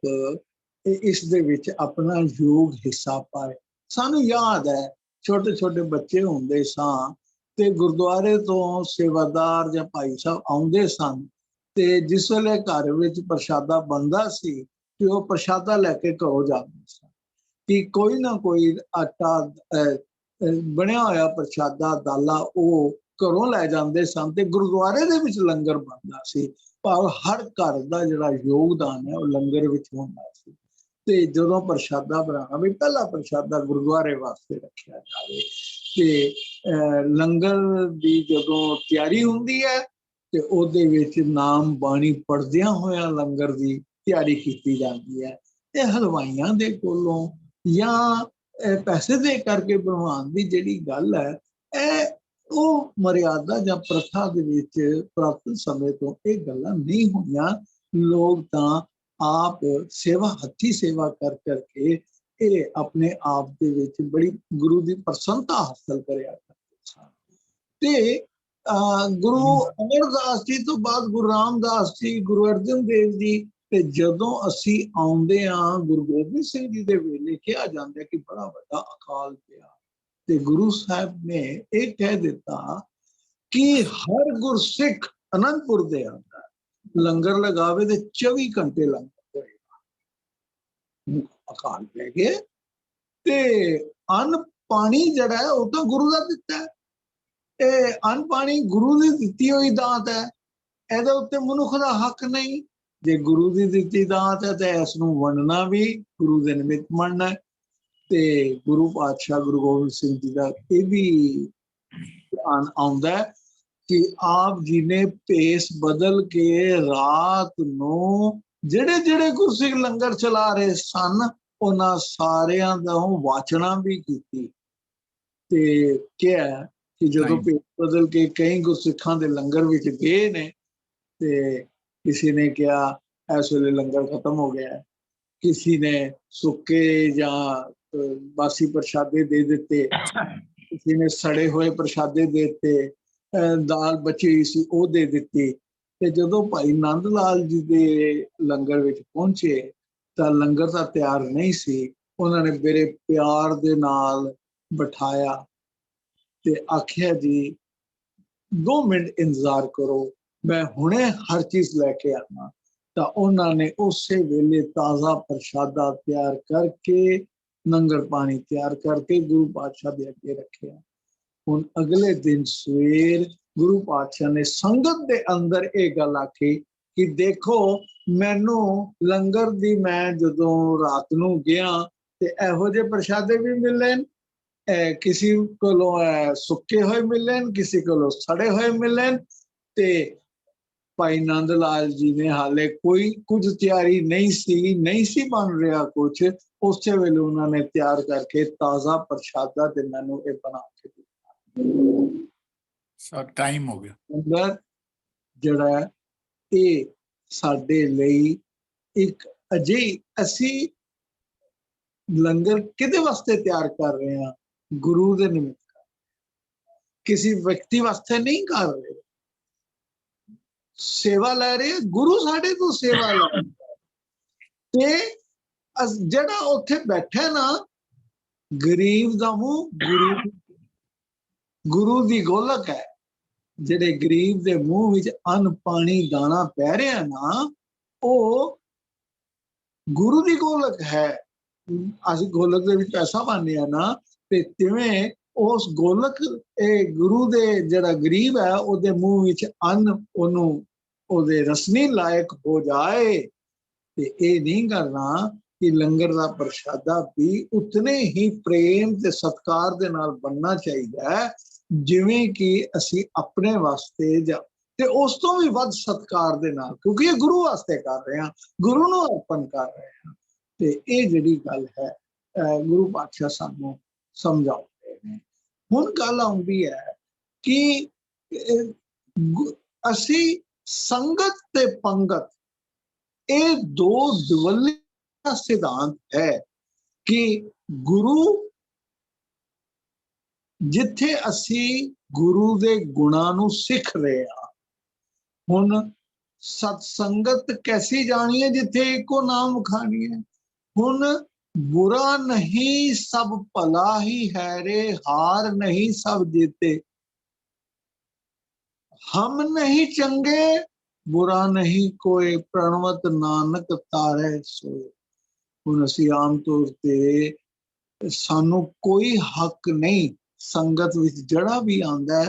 ਇਸ ਦੇ ਵਿੱਚ ਆਪਣਾ ਯੋਗ ਹਿੱਸਾ ਪਾਏ। ਸਾਨੂੰ ਯਾਦ ਹੈ ਛੋਟੇ ਛੋਟੇ ਬੱਚੇ ਹੁੰਦੇ ਸਾਂ ਤੇ ਗੁਰਦੁਆਰੇ ਤੋਂ ਸੇਵਾਦਾਰ ਜਾਂ ਭਾਈ ਸਾਹਿਬ ਆਉਂਦੇ ਸਨ, ਤੇ ਜਿਸ ਵੇਲੇ ਘਰ ਵਿੱਚ ਪ੍ਰਸ਼ਾਦਾ ਬਣਦਾ ਸੀ ਤੇ ਉਹ ਪ੍ਰਸ਼ਾਦਾ ਲੈ ਕੇ ਘਰੋਂ ਜਾਂਦੇ ਸਨ ਕਿ ਕੋਈ ਨਾ ਕੋਈ ਆਟਾ ਬਣਿਆ ਹੋਇਆ ਪ੍ਰਸ਼ਾਦਾ ਦਾਲਾ ਉਹ ਘਰੋਂ ਲੈ ਜਾਂਦੇ ਸਨ ਤੇ ਗੁਰਦੁਆਰੇ ਦੇ ਵਿੱਚ ਲੰਗਰ ਬਣਦਾ ਸੀ। ਪਰ ਹਰ ਘਰ ਦਾ ਜਿਹੜਾ ਯੋਗਦਾਨ ਹੈ ਉਹ ਲੰਗਰ ਵਿੱਚ ਹੁੰਦਾ ਸੀ। ਤੇ ਜਦੋਂ ਪ੍ਰਸ਼ਾਦਾ ਬਣਾਉਣਾ ਵੀ ਪਹਿਲਾ ਪ੍ਰਸ਼ਾਦਾ ਗੁਰਦੁਆਰੇ ਵਾਸਤੇ ਰੱਖਿਆ ਜਾਵੇ। ਤੇ ਲੰਗਰ ਦੀ ਜਦੋਂ ਤਿਆਰੀ ਹੁੰਦੀ ਹੈ ਤੇ ਉਹਦੇ ਵਿੱਚ ਨਾਮ ਬਾਣੀ ਪੜ੍ਹਦਿਆਂ ਹੋਇਆਂ ਲੰਗਰ ਦੀ ਤਿਆਰੀ ਕੀਤੀ ਜਾਂਦੀ ਹੈ। ਤੇ ਹਲਵਾਈਆਂ ਦੇ ਕੋਲੋਂ ਜਾਂ ਪੈਸੇ ਦੇ ਕਰਕੇ ਬਣਵਾਉਣ ਦੀ ਜਿਹੜੀ ਗੱਲ ਹੈ, ਇਹ ਉਹ ਮਰਿਆਦਾ ਜਾਂ ਪ੍ਰਥਾ ਦੇ ਵਿੱਚ ਪ੍ਰਾਪਤ ਸਮੇਂ ਤੋਂ ਇਹ ਗੱਲਾਂ ਨਹੀਂ ਹੋਈਆਂ। ਲੋਕ ਤਾਂ ਆਪ ਸੇਵਾ, ਹੱਥੀ ਸੇਵਾ ਕਰ ਕਰਕੇ ਇਹ ਆਪਣੇ ਆਪ ਦੇ ਵਿੱਚ ਬੜੀ ਗੁਰੂ ਦੀ ਪ੍ਰਸੰਨਤਾ ਹਾਸਲ ਕਰਿਆ ਕਰਦੇ ਸਨ। ਤੇ ਗੁਰੂ ਅਮਰਦਾਸ ਜੀ ਤੋਂ ਬਾਅਦ ਗੁਰੂ ਰਾਮਦਾਸ ਜੀ, ਗੁਰੂ ਅਰਜਨ ਦੇਵ ਜੀ, ਤੇ ਜਦੋਂ ਅਸੀਂ ਆਉਂਦੇ ਹਾਂ ਗੁਰੂ ਗੋਬਿੰਦ ਸਿੰਘ ਜੀ ਦੇ ਵੇਲੇ ਕਿਹਾ ਜਾਂਦਾ ਕਿ ਬੜਾ ਵੱਡਾ ਅਕਾਲ ਪਿਆ, ਤੇ ਗੁਰੂ ਸਾਹਿਬ ਨੇ ਇਹ ਕਹਿ ਦਿੱਤਾ ਕਿ ਹਰ ਗੁਰਸਿੱਖ ਅਨੰਦਪੁਰ ਦੇ ਅੰਦਰ ਲੰਗਰ ਲਗਾਵੇ ਤੇ 24 ਘੰਟੇ ਲੰਗਰ ਹੋਏਗਾ। ਅਕਾਲ ਪੈ ਗਿਆ ਤੇ ਅੰਨ ਪਾਣੀ ਜਿਹੜਾ ਹੈ ਉਹ ਤਾਂ ਗੁਰੂ ਦਾ ਦਿੱਤਾ ਹੈ। ਇਹ ਅੰਨ ਪਾਣੀ ਗੁਰੂ ਦੀ ਦਿੱਤੀ ਹੋਈ ਦਾਤ ਹੈ, ਇਹਦੇ ਉੱਤੇ ਮਨੁੱਖ ਦਾ ਹੱਕ ਨਹੀਂ। ਜੇ ਗੁਰੂ ਦੀ ਦਿੱਤੀ ਦਾਤ ਹੈ ਤੇ ਇਸ ਨੂੰ ਵੰਡਣਾ ਵੀ ਗੁਰੂ ਦੇ ਨਿਮਿਤ ਮੰਨਣਾ ਹੈ। ਤੇ ਗੁਰੂ ਪਾਤਸ਼ਾਹ ਗੁਰੂ ਗੋਬਿੰਦ ਸਿੰਘ ਜੀ ਦਾ ਇਹ ਵੀ ਧਿਆਨ ਆਉਂਦਾ ਕਿ ਆਪ ਜੀ ਨੇ ਭੇਸ ਬਦਲ ਕੇ ਰਾਤ ਨੂੰ ਜਿਹੜੇ ਜਿਹੜੇ ਗੁਰਸਿੱਖ ਲੰਗਰ ਚਲਾ ਰਹੇ ਸਨ ਉਹਨਾਂ ਸਾਰਿਆਂ ਦਾ ਵਾਚਣਾ ਵੀ ਕੀਤੀ। ਤੇ ਕਿਹਾ ਕਿ ਜਦੋਂ ਭੇਸ ਬਦਲ ਕੇ ਕਈ ਗੁਰਸਿੱਖਾਂ ਦੇ ਲੰਗਰ ਵਿੱਚ ਗਏ ਨੇ ਤੇ ਕਿਸੇ ਨੇ ਕਿਹਾ ਇਸ ਵੇਲੇ ਲੰਗਰ ਖਤਮ ਹੋ ਗਿਆ, ਕਿਸੇ ਨੇ ਸੁੱਕੇ ਜਾਂ ਬਾਸੀ ਪ੍ਰਸ਼ਾਦੇ ਦੇ ਦਿੱਤੇ, ਕਿਸੇ ਨੇ ਸੜੇ ਹੋਏ ਪ੍ਰਸ਼ਾਦੇ ਦੇ ਦਿੱਤੇ, ਦਾਲ ਬਚੀ ਹੋਈ ਸੀ ਉਹ ਦੇ ਦਿੱਤੀ। ਤੇ ਜਦੋਂ ਭਾਈ ਨੰਦ ਲਾਲ ਜੀ ਦੇ ਲੰਗਰ ਵਿੱਚ ਪਹੁੰਚੇ ਤਾਂ ਲੰਗਰ ਤਾਂ ਤਿਆਰ ਨਹੀਂ ਸੀ। ਉਹਨਾਂ ਨੇ ਬੜੇ ਪਿਆਰ ਦੇ ਨਾਲ ਬਿਠਾਇਆ ਤੇ ਆਖਿਆ ਜੀ 2 ਮਿੰਟ ਇੰਤਜ਼ਾਰ ਕਰੋ, ਮੈਂ ਹੁਣੇ ਹਰ ਚੀਜ਼ ਲੈ ਕੇ ਆਉਣਾ। ਤਾਂ ਉਹਨਾਂ ਨੇ ਉਸੇ ਵੇਲੇ ਤਾਜ਼ਾ ਪ੍ਰਸ਼ਾਦਾ ਤਿਆਰ ਕਰਕੇ, ਲੰਗਰ ਪਾਣੀ ਤਿਆਰ ਕਰਕੇ ਗੁਰੂ ਪਾਤਸ਼ਾਹ ਦੇ ਅੱਗੇ ਰੱਖਿਆ। ਹੁਣ ਅਗਲੇ ਦਿਨ ਸਵੇਰ ਗੁਰੂ ਪਾਤਸ਼ਾਹ ਨੇ ਸੰਗਤ ਦੇ ਅੰਦਰ ਇਹ ਗੱਲ ਆਖੀ ਕਿ ਦੇਖੋ ਮੈਨੂੰ ਲੰਗਰ ਦੀ, ਮੈਂ ਜਦੋਂ ਰਾਤ ਨੂੰ ਗਿਆ ਤੇ ਇਹੋ ਜਿਹੇ ਪ੍ਰਸ਼ਾਦੇ ਵੀ ਮਿਲੇ, ਕਿਸੇ ਕੋਲੋਂ ਸੁੱਕੇ ਹੋਏ ਮਿਲੇ, ਕਿਸੇ ਕੋਲੋਂ ਸੜੇ ਹੋਏ ਮਿਲੇ। ਤੇ ਭਾਈ ਨੰਦ ਲਾਲ ਜੀ ਨੇ ਹਾਲੇ ਕੋਈ ਕੁਝ ਤਿਆਰੀ ਨਹੀਂ ਸੀ ਬਣ ਰਿਹਾ ਕੁਝ, ਉਸੇ ਵੇਲੇ ਉਹਨਾਂ ਨੇ ਤਿਆਰ ਕਰਕੇ ਤਾਜ਼ਾ ਪ੍ਰਸ਼ਾਦਾ ਤੇ ਮੈਨੂੰ ਇਹ ਬਣਾ ਕੇ ਦਿੱਤਾ। ਸਭ ਟਾਈਮ ਹੋ ਗਿਆ। ਲੰਗਰ ਜਿਹੜਾ ਇਹ ਸਾਡੇ ਲਈ ਇੱਕ ਅਜਿਹੀ, ਅਸੀਂ ਲੰਗਰ ਕਿਹਦੇ ਵਾਸਤੇ ਤਿਆਰ ਕਰ ਰਹੇ ਹਾਂ? ਗੁਰੂ ਦੇ ਨਿਮਿਤ, ਕਿਸੇ ਵਿਅਕਤੀ ਵਾਸਤੇ ਨਹੀਂ ਕਰ ਰਹੇ। ਸੇਵਾ ਲੈ ਰਹੇ, ਗੁਰੂ ਸਾਡੇ ਤੋਂ ਸੇਵਾ ਲੈ ਰਹੇ। ਤੇ ਜਿਹੜਾ ਉੱਥੇ ਬੈਠਾ ਨਾ, ਗਰੀਬ ਦਾ ਮੂੰਹ ਗੁਰੂ ਦੀ ਗੋਲਕ ਹੈ। ਜਿਹੜੇ ਗਰੀਬ ਦੇ ਮੂੰਹ ਵਿੱਚ ਅੰਨ ਪਾਣੀ ਦਾਣਾ ਪੈ ਰਿਹਾ ਨਾ, ਉਹ ਗੁਰੂ ਦੀ ਗੋਲਕ ਹੈ। ਅਸੀਂ ਗੋਲਕ ਦੇ ਵਿੱਚ ਪੈਸਾ ਪਾਉਂਦੇ ਆ ਨਾ, ਤੇ ਤਿਵੇਂ ਉਸ ਗੋਲਕ, ਇਹ ਗੁਰੂ ਦੇ ਜਿਹੜਾ ਗਰੀਬ ਹੈ ਉਹਦੇ ਮੂੰਹ ਵਿੱਚ ਅੰਨ ਉਹਨੂੰ ਉਹਦੇ ਰਸਨੀ ਲਾਇਕ ਹੋ ਜਾਏ। ਤੇ ਇਹ ਨਹੀਂ ਕਰਨਾ ਕਿ ਲੰਗਰ ਦਾ ਪ੍ਰਸ਼ਾਦਾ ਵੀ ਉਤਨੇ ਹੀ ਪ੍ਰੇਮ ਤੇ ਸਤਿਕਾਰ ਦੇ ਨਾਲ ਬਣਨਾ ਚਾਹੀਦਾ ਹੈ ਜਿਵੇਂ ਕਿ ਅਸੀਂ ਆਪਣੇ ਵਾਸਤੇ ਜਾਂ ਤੇ ਉਸ ਤੋਂ ਵੀ ਵੱਧ ਸਤਿਕਾਰ ਦੇ ਨਾਲ, ਕਿਉਂਕਿ ਇਹ ਗੁਰੂ ਵਾਸਤੇ ਕਰ ਰਹੇ ਹਾਂ, ਗੁਰੂ ਨੂੰ ਅਰਪਣ ਕਰ ਰਹੇ ਹਾਂ। ਤੇ ਇਹ ਜਿਹੜੀ ਗੱਲ ਹੈ ਗੁਰੂ ਪਾਤਸ਼ਾਹ ਸਾਨੂੰ ਸਮਝਾਉਂਦੇ ਨੇ। ਹੁਣ ਗੱਲ ਆਉਂਦੀ ਹੈ ਕਿ ਅਸੀਂ ਸੰਗਤ ਤੇ ਪੰਗਤ, ਇਹ ਦੋ ਦਵੱਲੀ ਦਾ ਸਿਧਾਂਤ ਹੈ ਕਿ ਗੁਰੂ, ਜਿੱਥੇ ਅਸੀਂ ਗੁਰੂ ਦੇ ਗੁਣਾਂ ਨੂੰ ਸਿੱਖ ਰਹੇ ਹਾਂ। ਹੁਣ ਸਤ ਸੰਗਤ ਕੈਸੀ ਜਾਣੀ ਹੈ, ਜਿੱਥੇ ਇੱਕੋ ਨਾਮ ਖਾਣੀ ਹੈ। ਹੁਣ बुरा नहीं सब भला ही है रे, हार नहीं सब जीते। हम नहीं चंगे बुरा नहीं कोई, प्रणवत नानक तारे सोए। ਹੁਣ ਅਸੀਂ ਆਮ ਤੌਰ ਤੇ ਸਾਨੂੰ ਕੋਈ ਹੱਕ ਨਹੀਂ, ਸੰਗਤ ਵਿੱਚ ਜਿਹੜਾ ਵੀ ਆਉਂਦਾ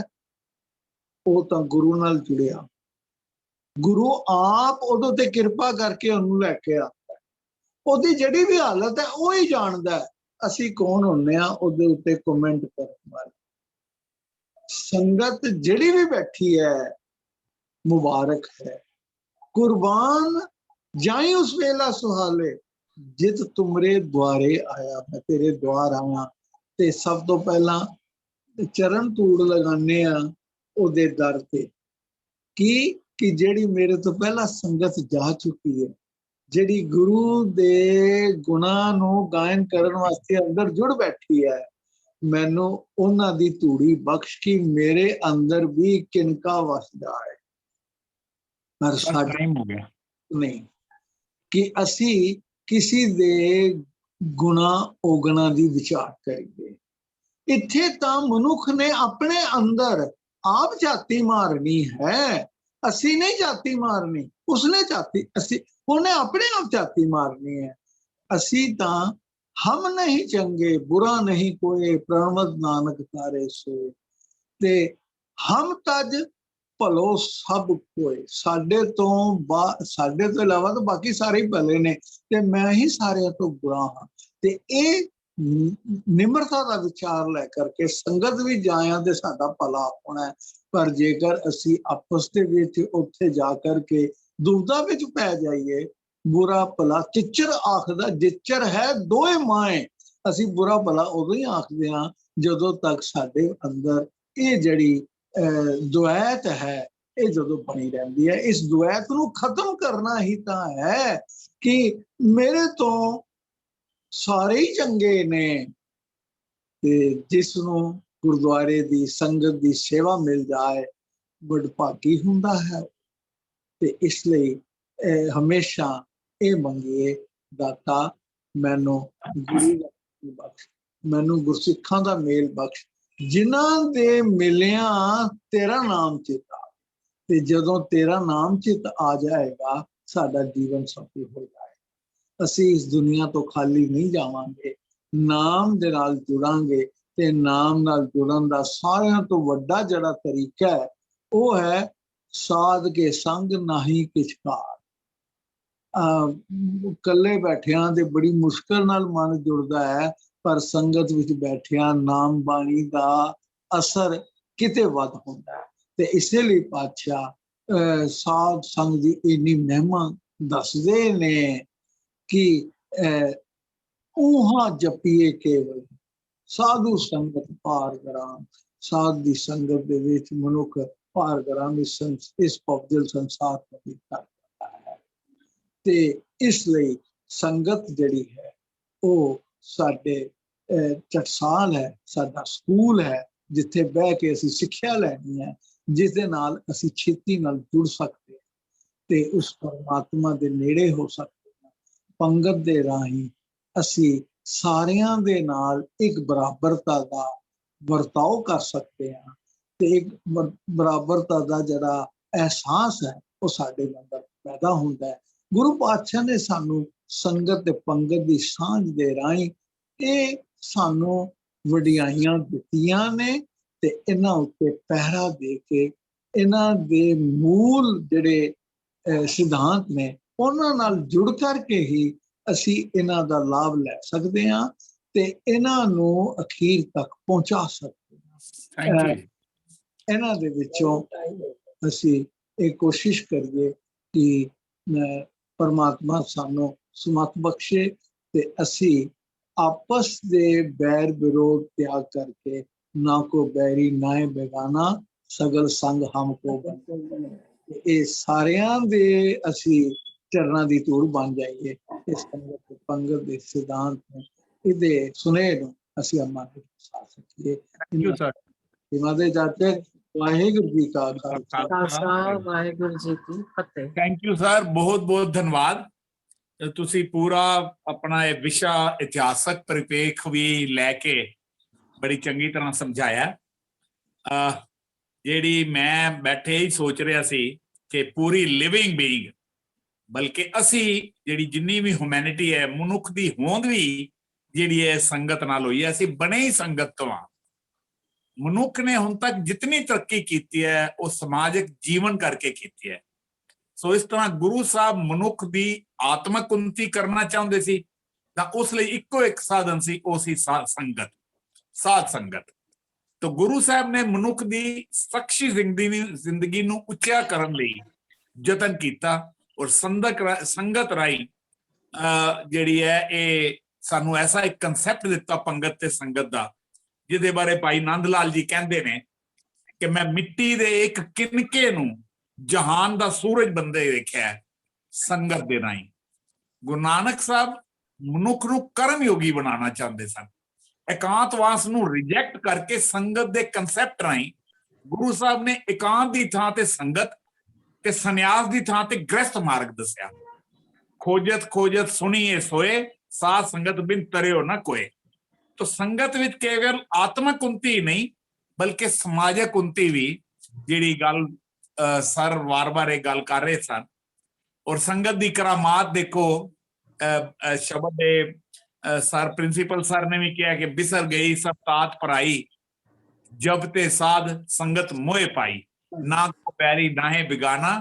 ਉਹ ਤਾਂ ਗੁਰੂ ਨਾਲ ਜੁੜਿਆ, ਗੁਰੂ ਆਪ ਉਹਦੇ ਤੇ ਕਿਰਪਾ ਕਰਕੇ ਉਹਨੂੰ ਲੈ ਕੇ ਆਉਂਦਾ। ਉਹਦੀ ਜਿਹੜੀ ਵੀ ਹਾਲਤ ਹੈ ਉਹ ਹੀ ਜਾਣਦਾ, ਅਸੀਂ ਕੌਣ ਹੁੰਨੇ ਆ ਉਹਦੇ ਉੱਤੇ ਕਮੈਂਟ ਕਰਨ ਵਾਲੇ। ਸੰਗਤ ਜਿਹੜੀ ਵੀ ਬੈਠੀ ਹੈ ਮੁਬਾਰਕ ਹੈ। ਕੁਰਬਾਨ ਜਾਈ ਉਸ ਵੇਲਾ ਸੁਹਾਲੇ, ਜਿਤ ਤੁਮਰੇ ਦੁਆਰੇ ਆਇਆ, ਮੈਂ ਤੇਰੇ ਦੁਆਰ ਆਇਆ। ਤੇ ਸਭ ਤੋਂ ਪਹਿਲਾਂ ਚਰਨ ਧੂੜ ਲਗਾਉਂਦੇ ਆ ਉਹਦੇ ਦਰ ਤੇ, ਕਿ ਜਿਹੜੀ ਮੇਰੇ ਤੋਂ ਪਹਿਲਾਂ ਸੰਗਤ ਜਾ ਚੁੱਕੀ ਹੈ, ਜਿਹੜੀ ਗੁਰੂ ਦੇ ਗੁਣਾਂ ਨੂੰ ਗਾਇਨ ਕਰਨ ਵਾਸਤੇ ਅੰਦਰ ਜੁੜ ਬੈਠੀ ਹੈ, ਮੈਨੂੰ ਉਹਨਾਂ ਦੀ ਧੂੜੀ ਬਖਸ਼ ਕਿ ਮੇਰੇ ਅੰਦਰ ਵੀ ਕਿਨਕਾ ਵਸਦਾ ਹੈ। ਪਰ ਸਾਡਾ ਹੋ ਗਿਆ ਨਹੀਂ ਕਿ ਅਸੀਂ ਕਿਸੇ ਦੇ ਗੁਣਾਂ ਔਗਣਾਂ ਦੀ ਵਿਚਾਰ ਕਰੀਏ। ਇੱਥੇ ਤਾਂ ਮਨੁੱਖ ਨੇ ਆਪਣੇ ਅੰਦਰ ਆਪ ਝਾਤੀ ਮਾਰਨੀ ਹੈ, ਅਸੀਂ ਨਹੀਂ ਝਾਤੀ ਮਾਰਨੀ, ਉਸਨੇ ਝਾਤੀ, ਅਸੀਂ ਉਹਨੇ ਆਪਣੇ ਆਪ ਝਾਤੀ ਮਾਰਨੀ ਹੈ। ਅਸੀਂ ਤਾਂ ਹਮ ਨਹੀਂ ਚੰਗੇ ਬੁਰਾ ਨਹੀਂ ਕੋਏ, ਪ੍ਰਣਵਤ ਨਾਨਕ ਤਾਰੇ ਸੋਏ। ਤੇ ਹਮ ਤਜ ਭਲੋ ਸਭ ਕੋਏ, ਸਾਡੇ ਤੋਂ ਇਲਾਵਾ ਤਾਂ ਬਾਕੀ ਸਾਰੇ ਹੀ ਭਲੇ ਨੇ, ਤੇ ਮੈਂ ਹੀ ਸਾਰਿਆਂ ਤੋਂ ਬੁਰਾ ਹਾਂ। ਤੇ ਇਹ ਨਿਮਰਤਾ ਦਾ ਵਿਚਾਰ ਲੈ ਕਰਕੇ ਸੰਗਤ ਵੀ ਜਾਇਆ ਤੇ ਸਾਡਾ ਭਲਾ ਹੋਣਾ। ਪਰ ਜੇਕਰ ਅਸੀਂ ਆਪਸ ਦੇ ਵਿੱਚ ਉੱਥੇ ਜਾ ਕਰਕੇ ਦੁਬਦਾ ਵਿੱਚ ਪੈ ਜਾਈਏ, ਬੁਰਾ ਭਲਾ ਚਿੱਚਰ ਆਖਦਾ, ਜਿੱਚਰ ਹੈ ਦੋਏ ਮਾਏ। ਅਸੀਂ ਬੁਰਾ ਭਲਾ ਉਦੋਂ ਹੀ ਆਖਦੇ ਹਾਂ ਜਦੋਂ ਤੱਕ ਸਾਡੇ ਅੰਦਰ ਇਹ ਜਿਹੜੀ ਦੁਐਤ ਹੈ ਇਹ ਜਦੋਂ ਬਣੀ ਰਹਿੰਦੀ ਹੈ। ਇਸ ਦੁਐਤ ਨੂੰ ਖਤਮ ਕਰਨਾ ਹੀ ਤਾਂ ਹੈ ਕਿ ਮੇਰੇ ਤੋਂ ਸਾਰੇ ਹੀ ਚੰਗੇ ਨੇ, ਤੇ ਜਿਸ ਨੂੰ ਗੁਰਦੁਆਰੇ ਦੀ ਸੰਗਤ ਦੀ ਸੇਵਾ ਮਿਲ ਜਾਏ ਵਡਭਾਗੀ ਹੁੰਦਾ ਹੈ। ਤੇ ਇਸ ਲਈ ਹਮੇਸ਼ਾ ਇਹ ਮੰਗੀਏ, ਦਾਤਾ ਮੈਨੂੰ ਗੁਰੂ ਦਾ ਬਖਸ਼, ਮੈਨੂੰ ਗੁਰਸਿੱਖਾਂ ਦਾ ਮੇਲ ਬਖਸ਼, ਜਿਨ੍ਹਾਂ ਦੇ ਮਿਲਿਆਂ ਤੇਰਾ ਨਾਮ ਚਿਤ ਆ। ਤੇ ਜਦੋਂ ਤੇਰਾ ਨਾਮ ਚਿਤ ਆ ਜਾਏਗਾ ਸਾਡਾ ਜੀਵਨ ਸਫਲ ਹੋ ਜਾਏਗਾ। ਅਸੀਂ ਇਸ ਦੁਨੀਆ ਤੋਂ ਖਾਲੀ ਨਹੀਂ ਜਾਵਾਂਗੇ, ਨਾਮ ਦੇ ਨਾਲ ਜੁੜਾਂਗੇ। ਤੇ ਨਾਮ ਨਾਲ ਜੁੜਨ ਦਾ ਸਾਰਿਆਂ ਤੋਂ ਵੱਡਾ ਜਿਹੜਾ ਤਰੀਕਾ ਹੈ ਉਹ ਹੈ ਸਾਧ ਕੇ ਸੰਗ ਨਾਹੀ ਕਿਛ ਕਾਰ। ਇਕੱਲੇ ਬੈਠਿਆਂ ਤੇ ਬੜੀ ਮੁਸ਼ਕਲ ਨਾਲ ਮਨ ਜੁੜਦਾ ਹੈ, ਪਰ ਸੰਗਤ ਵਿੱਚ ਬੈਠਿਆਂ ਨਾਮ ਬਾਣੀ ਦਾ ਅਸਰ ਕਿਤੇ ਵੱਧ ਹੁੰਦਾ ਹੈ। ਤੇ ਇਸੇ ਲਈ ਪਾਤਸ਼ਾਹ ਸਾਧ ਸੰਗ ਦੀ ਇੰਨੀ ਮਹਿਮਾ ਦੱਸਦੇ ਨੇ ਕਿ ਊਹਾ ਜਪੀਏ ਕੇਵਲ ਸਾਧੂ ਸੰਗਤ ਪਾਰ ਗਰਾਮ। ਸਾਧ ਦੀ ਸੰਗਤ ਦੇ ਵਿੱਚ ਮਨੁੱਖ ਪਾਰ ਗਰਾਮ ਇਸ ਪਵਿੱਤਰ ਸੰਸਾਰ ਤੋਂ ਵੀ ਕਰ ਸਕਦਾ ਹੈ। ਤੇ ਇਸ ਲਈ ਸੰਗਤ ਜਿਹੜੀ ਹੈ ਉਹ ਸਾਡੇ ਟਕਸਾਲ ਹੈ, ਸਾਡਾ ਸਕੂਲ ਹੈ, ਜਿੱਥੇ ਬਹਿ ਕੇ ਅਸੀਂ ਸਿੱਖਿਆ ਲੈਣੀ ਹੈ, ਜਿਸ ਦੇ ਨਾਲ ਅਸੀਂ ਛੇਤੀ ਨਾਲ ਜੁੜ ਸਕਦੇ ਹਾਂ ਤੇ ਉਸ ਪਰਮਾਤਮਾ ਦੇ ਨੇੜੇ ਹੋ ਸਕਦੇ ਹਾਂ। ਪੰਗਤ ਦੇ ਰਾਹੀਂ ਅਸੀਂ ਸਾਰਿਆਂ ਦੇ ਨਾਲ ਇੱਕ ਬਰਾਬਰਤਾ ਦਾ ਵਰਤਾਓ ਕਰ ਸਕਦੇ ਹਾਂ ਤੇ ਇੱਕ ਬਰਾਬਰਤਾ ਦਾ ਜਿਹੜਾ ਅਹਿਸਾਸ ਹੈ ਉਹ ਸਾਡੇ ਅੰਦਰ ਪੈਦਾ ਹੁੰਦਾ ਹੈ। ਗੁਰੂ ਪਾਤਸ਼ਾਹ ਨੇ ਸਾਨੂੰ ਸੰਗਤ ਤੇ ਪੰਗਤ ਦੀ ਸਾਂਝ ਦੇ ਰਾਹੀਂ ਇਹ ਸਾਨੂੰ ਵਡਿਆਈਆਂ ਦਿੱਤੀਆਂ ਨੇ ਤੇ ਇਹਨਾਂ ਉੱਤੇ ਪਹਿਰਾ ਦੇ ਕੇ ਇਹਨਾਂ ਦੇ ਮੂਲ ਜਿਹੜੇ ਸਿਧਾਂਤ ਨੇ ਉਹਨਾਂ ਨਾਲ ਜੁੜ ਕਰਕੇ ਹੀ ਅਸੀਂ ਇਹਨਾਂ ਦਾ ਲਾਭ ਲੈ ਸਕਦੇ ਹਾਂ ਤੇ ਇਹਨਾਂ ਨੂੰ ਅਖੀਰ ਤੱਕ ਪਹੁੰਚਾ ਸਕਦੇ ਹਾਂ। Thank you. ਇਹਨਾਂ ਦੇ ਵਿੱਚੋਂ ਅਸੀਂ ਇਹ ਕੋਸ਼ਿਸ਼ ਕਰੀਏ ਕਿ ਪਰਮਾਤਮਾ ਸਾਨੂੰ ਸਮਤ ਬਖਸ਼ੇ ਤੇ ਅਸੀਂ ਆਪਸ ਦੇ ਬੈਰ ਵਿਰੋਧ ਤਿਆਗ ਕਰਕੇ ਨਾ ਕੋ ਬੈਰੀ ਨਾ ਬੇਗਾਨਾ ਸਗਲ ਸੰਗ ਹਮਕੋ ਬਨ, ਇਹ ਸਾਰਿਆਂ ਦੇ ਅਸੀਂ ਚਰਨਾਂ ਦੀ ਧੂੜ ਬਣ ਜਾਈਏ। ਇਸ ਸੰਗਤ ਪੰਗਤ ਦੇ ਸਿਧਾਂਤ ਨੂੰ ਇਹਦੇ ਸੁਨੇਹੇ ਨੂੰ ਅਸੀਂ ਅਮਲ ਵਿੱਚ ਪਾ ਸਕੀਏ। Thank you sir. ਇਹਨਾਂ ਦੇ ਜਾਤੇ ਵਾਹਿਗੁਰੂ ਜੀ ਕਾ ਖਾਲਸਾ ਵਾਹਿਗੁਰੂ ਜੀ ਕੀ ਫਤਿਹ। ਥੈਂਕ ਯੂ ਸਰ, ਬਹੁਤ ਬਹੁਤ ਧੰਨਵਾਦ। ਤੁਸੀਂ ਪੂਰਾ ਆਪਣਾ ਇਹ ਵਿਸ਼ਾ ਇਤਿਹਾਸਕ ਪਰਿਪੇਖ ਵੀ ਲੈ ਕੇ ਬੜੀ ਚੰਗੀ ਤਰ੍ਹਾਂ ਸਮਝਾਇਆ। ਜਿਹੜੀ ਮੈਂ ਬੈਠੇ ਹੀ ਸੋਚ ਰਿਹਾ ਸੀ ਕਿ ਪੂਰੀ ਲਿਵਿੰਗ ਬੀਇੰਗ, ਬਲਕਿ ਅਸੀਂ ਜਿਹੜੀ ਜਿੰਨੀ ਵੀ ਹਿਊਮੈਨਿਟੀ ਹੈ, ਮਨੁੱਖ ਦੀ ਹੋਂਦ ਵੀ ਜਿਹੜੀ ਹੈ ਸੰਗਤ ਨਾਲ ਹੋਈ ਹੈ। ਅਸੀਂ ਬਣੇ ਹੀ ਸੰਗਤ ਤੋਂ ਹਾਂ। ਮਨੁੱਖ ਨੇ ਹੁਣ ਤੱਕ ਜਿਤਨੀ ਤਰੱਕੀ ਕੀਤੀ ਹੈ ਉਹ ਸਮਾਜਿਕ ਜੀਵਨ ਕਰਕੇ ਕੀਤੀ ਹੈ। ਸੋ ਇਸ ਤਰ੍ਹਾਂ ਗੁਰੂ ਸਾਹਿਬ ਮਨੁੱਖ ਦੀ ਆਤਮਿਕ ਉન્નਤੀ ਕਰਨਾ ਚਾਹੁੰਦੇ ਸੀ ਤਾਂ ਉਸ ਲਈ ਇੱਕੋ ਇੱਕ ਸਾਧਨ ਸੀ, ਉਹ ਸੀ ਸੰਗਤ, ਸਾਧ ਸੰਗਤ। ਤਾਂ ਗੁਰੂ ਸਾਹਿਬ ਨੇ ਮਨੁੱਖ ਦੀ ਸ਼ਖਸੀ ਜ਼ਿੰਦਗੀ ਨੂੰ ਉੱਚਾ ਕਰਨ ਲਈ ਯਤਨ ਕੀਤਾ ਔਰ ਸੰਗਤ ਰਾਹੀਂ ਜਿਹੜੀ ਹੈ ਇਹ ਸਾਨੂੰ ਐਸਾ ਇੱਕ ਕਨਸੈਪਟ ਦਿੱਤਾ ਪੰਗਤ ਤੇ ਸੰਗਤ ਦਾ, ਜਿਹਦੇ ਬਾਰੇ ਭਾਈ ਨੰਦ ਲਾਲ ਜੀ ਕਹਿੰਦੇ ਨੇ ਕਿ ਮੈਂ ਮਿੱਟੀ ਦੇ ਇੱਕ ਕਿਨਕੇ ਨੂੰ ਜਹਾਨ ਦਾ ਸੂਰਜ ਬੰਦੇ ਵੇਖਿਆ ਸੰਗਤ ਦੇ ਰਾਹੀਂ। ਗੁਰੂ ਨਾਨਕ ਸਾਹਿਬ ਮਨੁੱਖ ਨੂੰ ਕਰਮ ਯੋਗੀ ਬਣਾਉਣਾ ਚਾਹੁੰਦੇ ਸਨ। ਇਕਾਂਤਵਾਸ ਨੂੰ ਰਿਜੈਕਟ ਕਰਕੇ ਸੰਗਤ ਦੇ ਕਨਸੈਪਟ ਰਾਹੀਂ ਗੁਰੂ ਸਾਹਿਬ ਨੇ ਇਕਾਂਤ ਦੀ ਥਾਂ ਤੇ ਸੰਗਤ ਤੇ ਸੰਨਿਆਸ ਦੀ ਥਾਂ ਤੇ ਗ੍ਰਸਥ ਮਾਰਗ ਦੱਸਿਆ। ਖੋਜਤ ਖੋਜਤ ਸੁਣੀਏ ਸੋਏ, ਸਾਧ ਸੰਗਤ ਬਿਨ ਤਰਿਓ ਨਾ ਕੋਏ। ਤਾਂ ਸੰਗਤ ਵਿੱਚ ਕੇਵਲ ਆਤਮਿਕ ਉન્નਤੀ ਨਹੀਂ ਬਲਕਿ ਸਮਾਜਿਕ ਉન્નਤੀ ਵੀ, ਜਿਹੜੀ ਗੱਲ ਸਰ ਵਾਰ-ਵਾਰ ਇਹ ਗੱਲ ਕਰ ਰਹੇ ਸਨ। ਔਰ ਸੰਗਤ ਦੀ ਕਰਾਮਾਤ ਦੇਖੋ, ਸ਼ਬਦ ਦੇ ਸਰ ਪ੍ਰਿੰਸੀਪਲ ਸਰ ਨੇ ਵੀ ਕਿਹਾ ਕਿ ਬਿਸਰ ਗਈ ਸਭ ਤਾਤ ਪਰਾਈ, ਜਬ ਤੇ ਸਾਧ ਸੰਗਤ ਮੋਏ ਪਾਈ, ਨਾ ਕੋ ਪੈਰੀ ਨਾਹੇ ਬਿਗਾਨਾ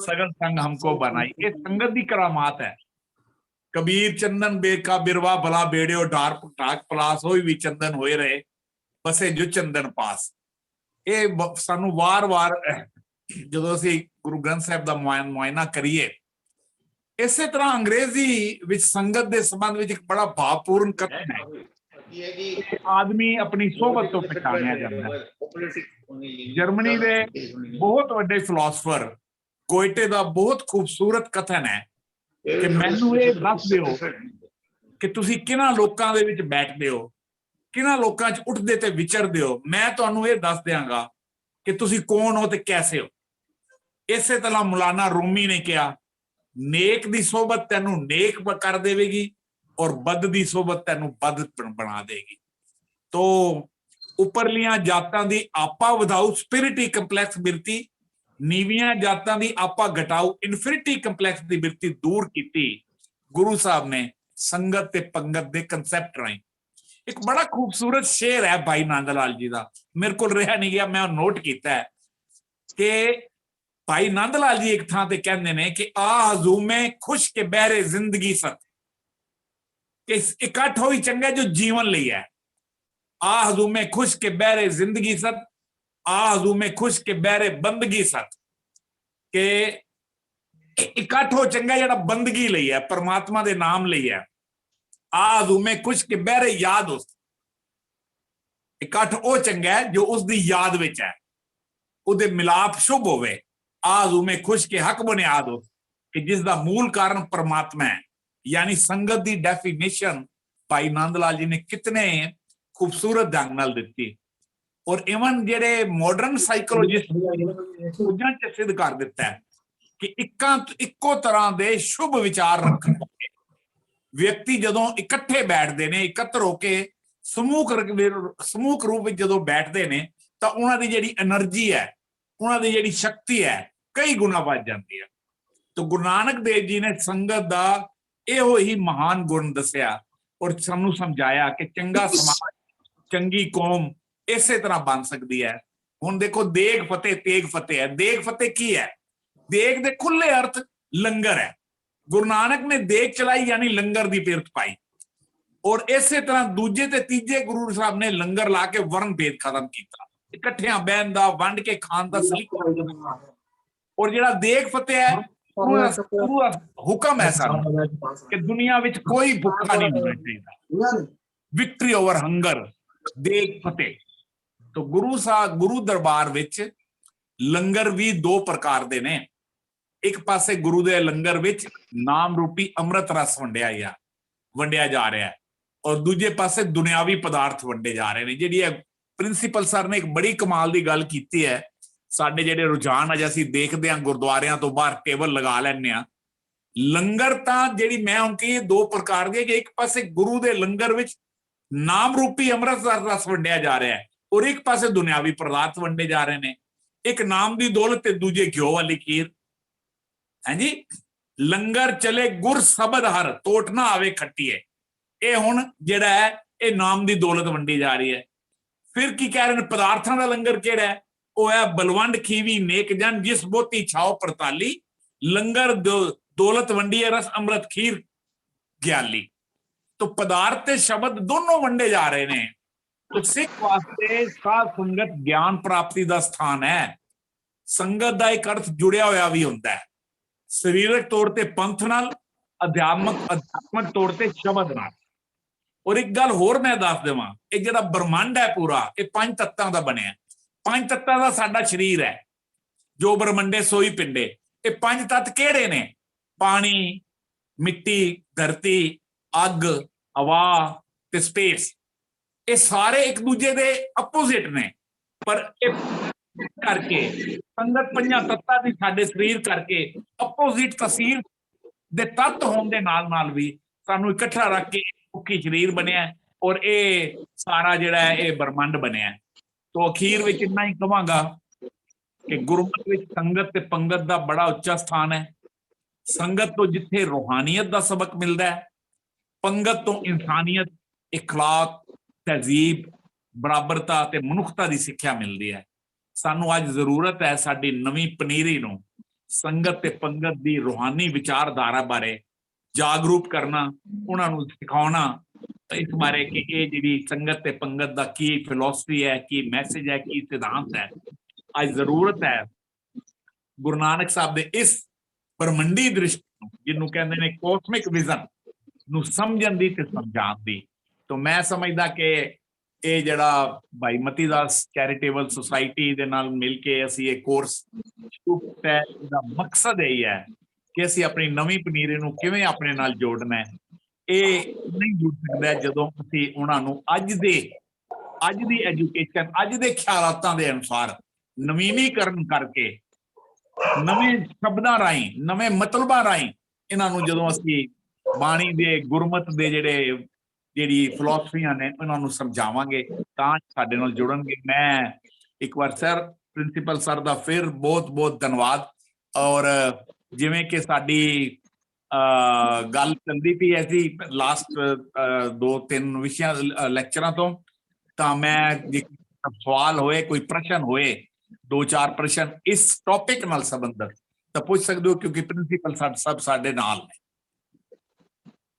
ਸਗਲ ਸੰਗ ਹਮਕੋ ਬਣਾਈ। ਇਹ ਸੰਗਤ ਦੀ ਕਰਾਮਾਤ ਹੈ। ਕਬੀਰ ਚੰਦਨ ਬੇਕਾ ਬਿਰਵਾ ਭਲਾ ਬੇੜਿਓ ਢਾਕ ਪਲਾਸ, ਹੋਈ ਵੀ ਚੰਦਨ ਹੋਏ ਰਹੇ ਬਸੇ ਜੋ ਚੰਦਨ ਪਾਸ। ਇਹ ਸਾਨੂੰ ਵਾਰ-ਵਾਰ ਜਦੋਂ ਅਸੀਂ ਗੁਰੂ ਗ੍ਰੰਥ ਸਾਹਿਬ ਦਾ ਮੁਆਇਨਾ ਕਰੀਏ, ਇਸੇ ਤਰ੍ਹਾਂ ਅੰਗਰੇਜ਼ੀ ਵਿੱਚ ਸੰਗਤ ਦੇ ਸੰਬੰਧ ਵਿੱਚ ਇੱਕ ਬੜਾ ਭਾਵਪੂਰਨ ਕਥਨ ਹੈ। ਆਦਮੀ ਆਪਣੀ ਸੋਹਬਤ ਤੋਂ ਪਛਾਣਿਆ ਜਾਂਦਾ ਹੈ। ਜਰਮਨੀ ਦੇ ਬਹੁਤ ਵੱਡੇ ਫਿਲਾਸਫਰ ਗੋਇਟੇ ਦਾ ਬਹੁਤ ਖੂਬਸੂਰਤ ਕਥਨ ਹੈ ਕਿ ਮੈਨੂੰ ਇਹ ਦੱਸ ਦਿਓ ਕਿ ਤੁਸੀਂ ਕਿਹਨਾਂ ਲੋਕਾਂ ਦੇ ਵਿੱਚ ਬੈਠਦੇ ਹੋ, ਕਿਹਨਾਂ ਲੋਕਾਂ 'ਚ ਉੱਠਦੇ ਤੇ ਵਿਚਰਦੇ ਹੋ, ਮੈਂ ਤੁਹਾਨੂੰ ਇਹ ਦੱਸ ਦਿਆਂਗਾ ਕਿ ਤੁਸੀਂ ਕੌਣ ਹੋ ਤੇ ਕੈਸੇ ਹੋ। ਇਸੇ ਤਰ੍ਹਾਂ ਮੌਲਾਨਾ ਰੂਮੀ ਨੇ ਕਿਹਾ, ਨੇਕ ਦੀ ਸੋਹਬਤ ਤੈਨੂੰ ਨੇਕ ਕਰ ਦੇਵੇਗੀ ਔਰ ਬਦ ਦੀ ਸੋਹਬਤ ਤੈਨੂੰ ਬਦ ਬਣਾ ਦੇਗੀ। ਤੋ ਉੱਪਰਲੀਆਂ ਜਾਤਾਂ ਦੀ ਆਪਾ ਵਧਾਊ ਸਪਿਰਿਟੀ ਕੰਪਲੈਕਸ ਬਿਰਤੀ, ਨੀਵੀਆਂ ਜਾਤਾਂ ਦੀ ਆਪਾ ਘਟਾਊ ਇਨਫਿਨਿਟੀ ਕੰਪਲੈਕਸ ਦੀ ਬਿਰਤੀ ਦੂਰ ਕੀਤੀ ਗੁਰੂ ਸਾਹਿਬ ਨੇ ਸੰਗਤ ਤੇ ਪੰਗਤ ਦੇ ਕਨਸੈਪਟ ਰਾਹੀਂ। ਇੱਕ ਬੜਾ ਖੂਬਸੂਰਤ ਸ਼ੇਰ ਹੈ ਭਾਈ ਨੰਦ ਲਾਲ ਜੀ ਦਾ, ਮੇਰੇ ਕੋਲ ਰਿਹਾ ਨਹੀਂ ਗਿਆ, ਮੈਂ ਨੋਟ ਕੀਤਾ ਕਿ ਭਾਈ ਨੰਦ ਲਾਲ ਜੀ ਇੱਕ ਥਾਂ ਤੇ ਕਹਿੰਦੇ ਨੇ ਕਿ ਆ ਹਜ਼ੂਮੇ ਖੁਸ਼ ਕੇ ਬਹਿਰੇ ਜ਼ਿੰਦਗੀ ਸਤ, ਕਿ ਇਕੱਠ ਹੋਈ ਚੰਗਾ ਜੋ ਜੀਵਨ ਲਈ ਹੈ। ਆ ਹਜ਼ੂਮੇ ਖੁਸ਼ ਕੇ ਬਹਿਰੇ ਜ਼ਿੰਦਗੀ ਸਤ, ਆ ਹਜ਼ੂਮੇ ਖੁਸ਼ ਕੇ ਬਹਿਰੇ ਬੰਦਗੀ ਸਤ, ਕਿ ਇਕੱਠ ਹੋ ਚੰਗਾ ਜਿਹੜਾ ਬੰਦਗੀ ਲਈ ਹੈ, ਪਰਮਾਤਮਾ ਦੇ ਨਾਮ ਲਈ ਹੈ। ਆ ਹਜ਼ੂਮੇ ਖੁਸ਼ ਕੇ ਬਹਿਰੇ ਯਾਦ ਉਸ, ਇਕੱਠ ਉਹ ਚੰਗਾ ਜੋ ਉਸ ਦੀ ਯਾਦ ਵਿੱਚ ਹੈ, ਉਹਦੇ ਮਿਲਾਪ ਸ਼ੁਭ ਹੋਵੇ। ਆ ਹਜ਼ੂਮੇ ਖੁਸ਼ ਕੇ ਹੱਕ ਬੁਨਿਆਦ ਹੋ, ਕਿ ਜਿਸ ਦਾ ਮੂਲ ਕਾਰਨ ਪਰਮਾਤਮਾ ਹੈ। ਯਾਨੀ ਸੰਗਤ ਦੀ ਡੈਫੀਨੇਸ਼ਨ ਭਾਈ ਨੰਦ ਲਾਲ ਜੀ ਨੇ ਕਿਤਨੇ ਖੂਬਸੂਰਤ ਢੰਗ ਨਾਲ ਦਿੱਤੀ। ਔਰ ਇਵਨ ਜਿਹੜੇ ਮਾਡਰਨ ਸਾਈਕੋਲੋਜਿਸਟ ਉਹਨਾਂ ਚ ਸਿੱਧ ਕਰ ਦਿੱਤਾ ਹੈ ਕਿ ਇੱਕੋ ਤਰ੍ਹਾਂ ਦੇ ਸ਼ੁਭ ਵਿਚਾਰ ਰੱਖਣ ਵਾਲੇ ਵਿਅਕਤੀ ਜਦੋਂ ਇਕੱਠੇ ਬੈਠਦੇ ਨੇ, ਇਕੱਤਰ ਹੋ ਕੇ ਸਮੂਹਕ ਰੂਪ ਵਿੱਚ ਜਦੋਂ ਬੈਠਦੇ ਨੇ, ਤਾਂ ਉਹਨਾਂ ਦੀ ਜਿਹੜੀ એનર્ਜੀ ਹੈ, ਉਹਨਾਂ ਦੀ ਜਿਹੜੀ ਸ਼ਕਤੀ ਹੈ, ਕਈ ਗੁਣਾ ਵੱਧ ਜਾਂਦੀ ਹੈ। ਤਾਂ ਗੁਰੂ ਨਾਨਕ ਦੇਵ ਜੀ ਨੇ ਸੰਗਤ ਦਾ ਇਹੋ ਹੀ ਮਹਾਨ ਗੁਣ ਦੱਸਿਆ ਔਰ ਸਾਨੂੰ ਸਮਝਾਇਆ ਕਿ ਚੰਗਾ ਸਮਾਜ, ਚੰਗੀ ਕੌਮ ਇਸੇ ਤਰ੍ਹਾਂ ਬਣ ਸਕਦੀ ਹੈ। ਹੁਣ ਦੇਖੋ, ਦੇਗ ਫਤਿਹ ਤੇਗ ਫਤਿਹ ਹੈ। ਦੇਗ ਫਤਿਹ ਕੀ ਹੈ? ਦੇਗ ਦੇ ਖੁੱਲੇ ਅਰਥ ਲੰਗਰ ਹੈ। ਗੁਰੂ ਨਾਨਕ ਨੇ ਦੇਗ ਚਲਾਈ ਯਾਨੀ ਲੰਗਰ ਦੀ ਪਿਰਤ ਪਾਈ, ਔਰ ਇਸੇ ਤਰ੍ਹਾਂ ਦੂਜੇ ਤੇ ਤੀਜੇ ਗੁਰੂ ਸਾਹਿਬ ਨੇ ਲੰਗਰ ਲਾ ਕੇ ਵਰਨ ਭੇਦ ਖਤਮ ਕੀਤਾ, ਇਕੱਠਿਆਂ ਬਹਿਣ ਦਾ, ਵੰਡ ਕੇ ਖਾਣ ਦਾ ਸਲੀਕਾ। ਔਰ ਜਿਹੜਾ ਦੇਗ ਫਤਿਹ ਹੈ, ਗੁਰੂ ਦਾ ਹੁਕਮ ਹੈ ਸਾਨੂੰ ਕਿ ਦੁਨੀਆ ਵਿੱਚ ਕੋਈ ਭੁੱਖਾ ਨਹੀਂ ਹੋਣਾ ਚਾਹੀਦਾ। ਵਿਕਟਰੀ ਓਵਰ ਹੰਗਰ, ਦੇਗ ਫਤਿਹ। तो गुरु साहब, गुरु दरबार विच लंगर भी दो प्रकार दे ने। एक पासे गुरु दे लंगर विच नाम रूपी अमृत रस वंडिया जा रहा है, और दूजे पासे दुनियावी पदार्थ वंडे जा रहे हैं। जिहड़ी प्रिंसीपल सर ने एक बड़ी कमाल की गल की है। साडे जिहड़े रुझान अज असीं देखदे हां, गुरुद्वारियां तो बाहर टेबल लगा लैंदे हां। लंगर तां जिहड़ी मैं हुण कही दो प्रकार दे, कि एक पासे गुरु दे लंगर विच नाम रूपी अमृत रस वंडिया जा रहा है, और एक पासे दुनियावी पदार्थ वंडे जा रहे हैं। एक नाम की दौलत ते दूजे घ्यो वाली खीर है जी। लंगर चले गुर सबद हर, तोट ना आवे खट्टीए। ये हुण जिहड़ा है ये नाम की दौलत वंडी जा रही है। फिर की कह रहे हैं, पदार्थां दा लंगर किहड़ा है? वो है बलवंड खीवी नेक जन, जिस बोती छाओ परताली। लंगर दौलत वंडी है, रस अमृत खीर ग्याली। तो पदार्थ ते शब्द दोनों वंडे जा रहे हैं। तो सिख वास्ते साध संगत ज्ञान प्राप्ति का स्थान है। संगत का एक अर्थ जुड़िया होया भी होंदा है, शरीरक तौर ते पंथ नाल, अध्यात्मक तौर ते शब्द नाल। और एक गल होर मैं दस देवां, ये जिहड़ा ब्रह्मंड है पूरा, ये पंज तत्तां दा बनिया। पंज तत्तां दा साडा शरीर है, जो ब्रह्मंडे सोई पिंडे। ये पंज तत्त किहड़े ने? पानी, मिट्टी, धरती, अग, हवा ते स्पेस। ये सारे एक दूजे दे अपोजिट ने, पर करके संगत पंजा तत्तां दी साडे शरीर करके अपोजिट तस्वीर दे तत्त होण दे नाल भी सानू इकट्ठा रख के मुखी शरीर बनिया, और ये सारा जिहड़ा है ये ब्रह्मंड बनिया। तो अखीर विच इन्ना ही कहांगा कि गुरमत विच संगत ते पंगत दा बड़ा उच्चा स्थान है। संगत तो जिथे रूहानियत दा सबक मिलदा है, पंगत तो इंसानियत, इखलाक, तहजीब, बराबरता ते मनुखता की सिक्ख्या मिलती है। सानू अज जरूरत है साडी नवीं पनीरी नूं संगत ते पंगत की रूहानी विचारधारा बारे जागरूक करना, उन्हां नूं सिखाउणा इस बारे कि ये जिहड़ी संगत ते पंगत दा की फिलोसफी है, की मैसेज है, की सिद्धांत है। अज जरूरत है गुरु नानक साहब दे इस ब्रह्मंडी दृष्टि जिन्हों कहते हैं कॉस्मिक विजन नूं समझण दी ते समझाण दी। तो मैं समझदा कि ये जिहड़ा भाई मती दास चैरिटेबल सोसाइटी दे नाल मिल के असीं ये कोर्स शुरू कीता है, इहदा मकसद यही है कि असीं अपनी नवीं पनीरी नूं किवें अपने नाल जोड़ना है। ये नहीं जुड़ सकदा जदों असीं उहनां नूं अज दी एजुकेशन, अज दे ख्यालातां दे अनुसार नवीनीकरण करके नवें शब्दां राहीं, नवें मतलबां राहीं इन्हां नूं जदों असीं बाणी दे गुरमत दे ਜਿਹੜੀ ਫਿਲਾਸਫੀਆਂ ਨੇ ਉਹਨਾਂ ਨੂੰ ਸਮਝਾਵਾਂਗੇ ਤਾਂ ਸਾਡੇ ਨਾਲ ਜੁੜਨਗੇ। ਮੈਂ ਇੱਕ ਵਾਰ ਸਰ ਪ੍ਰਿੰਸੀਪਲ ਸਰ ਦਾ ਫਿਰ ਬਹੁਤ ਧੰਨਵਾਦ। ਔਰ ਜਿਵੇਂ ਕਿ ਸਾਡੀ ਗੱਲ ਚੱਲਦੀ ਪਈ ਐਸੀ ਲਾਸਟ 2-3 ਵਿਸ਼ਿਆਂ ਲੈਕਚਰਾਂ ਤੋਂ, ਤਾਂ ਮੈਂ ਜੇ ਸਵਾਲ ਹੋਏ, ਕੋਈ ਪ੍ਰਸ਼ਨ ਹੋਏ, 2-4 ਪ੍ਰਸ਼ਨ ਇਸ ਟੌਪਿਕ ਨਾਲ ਸੰਬੰਧਿਤ ਤਾਂ ਪੁੱਛ ਸਕਦੇ ਹੋ, ਕਿਉਂਕਿ ਪ੍ਰਿੰਸੀਪਲ ਸਭ ਸਾਡੇ ਨਾਲ ਨੇ।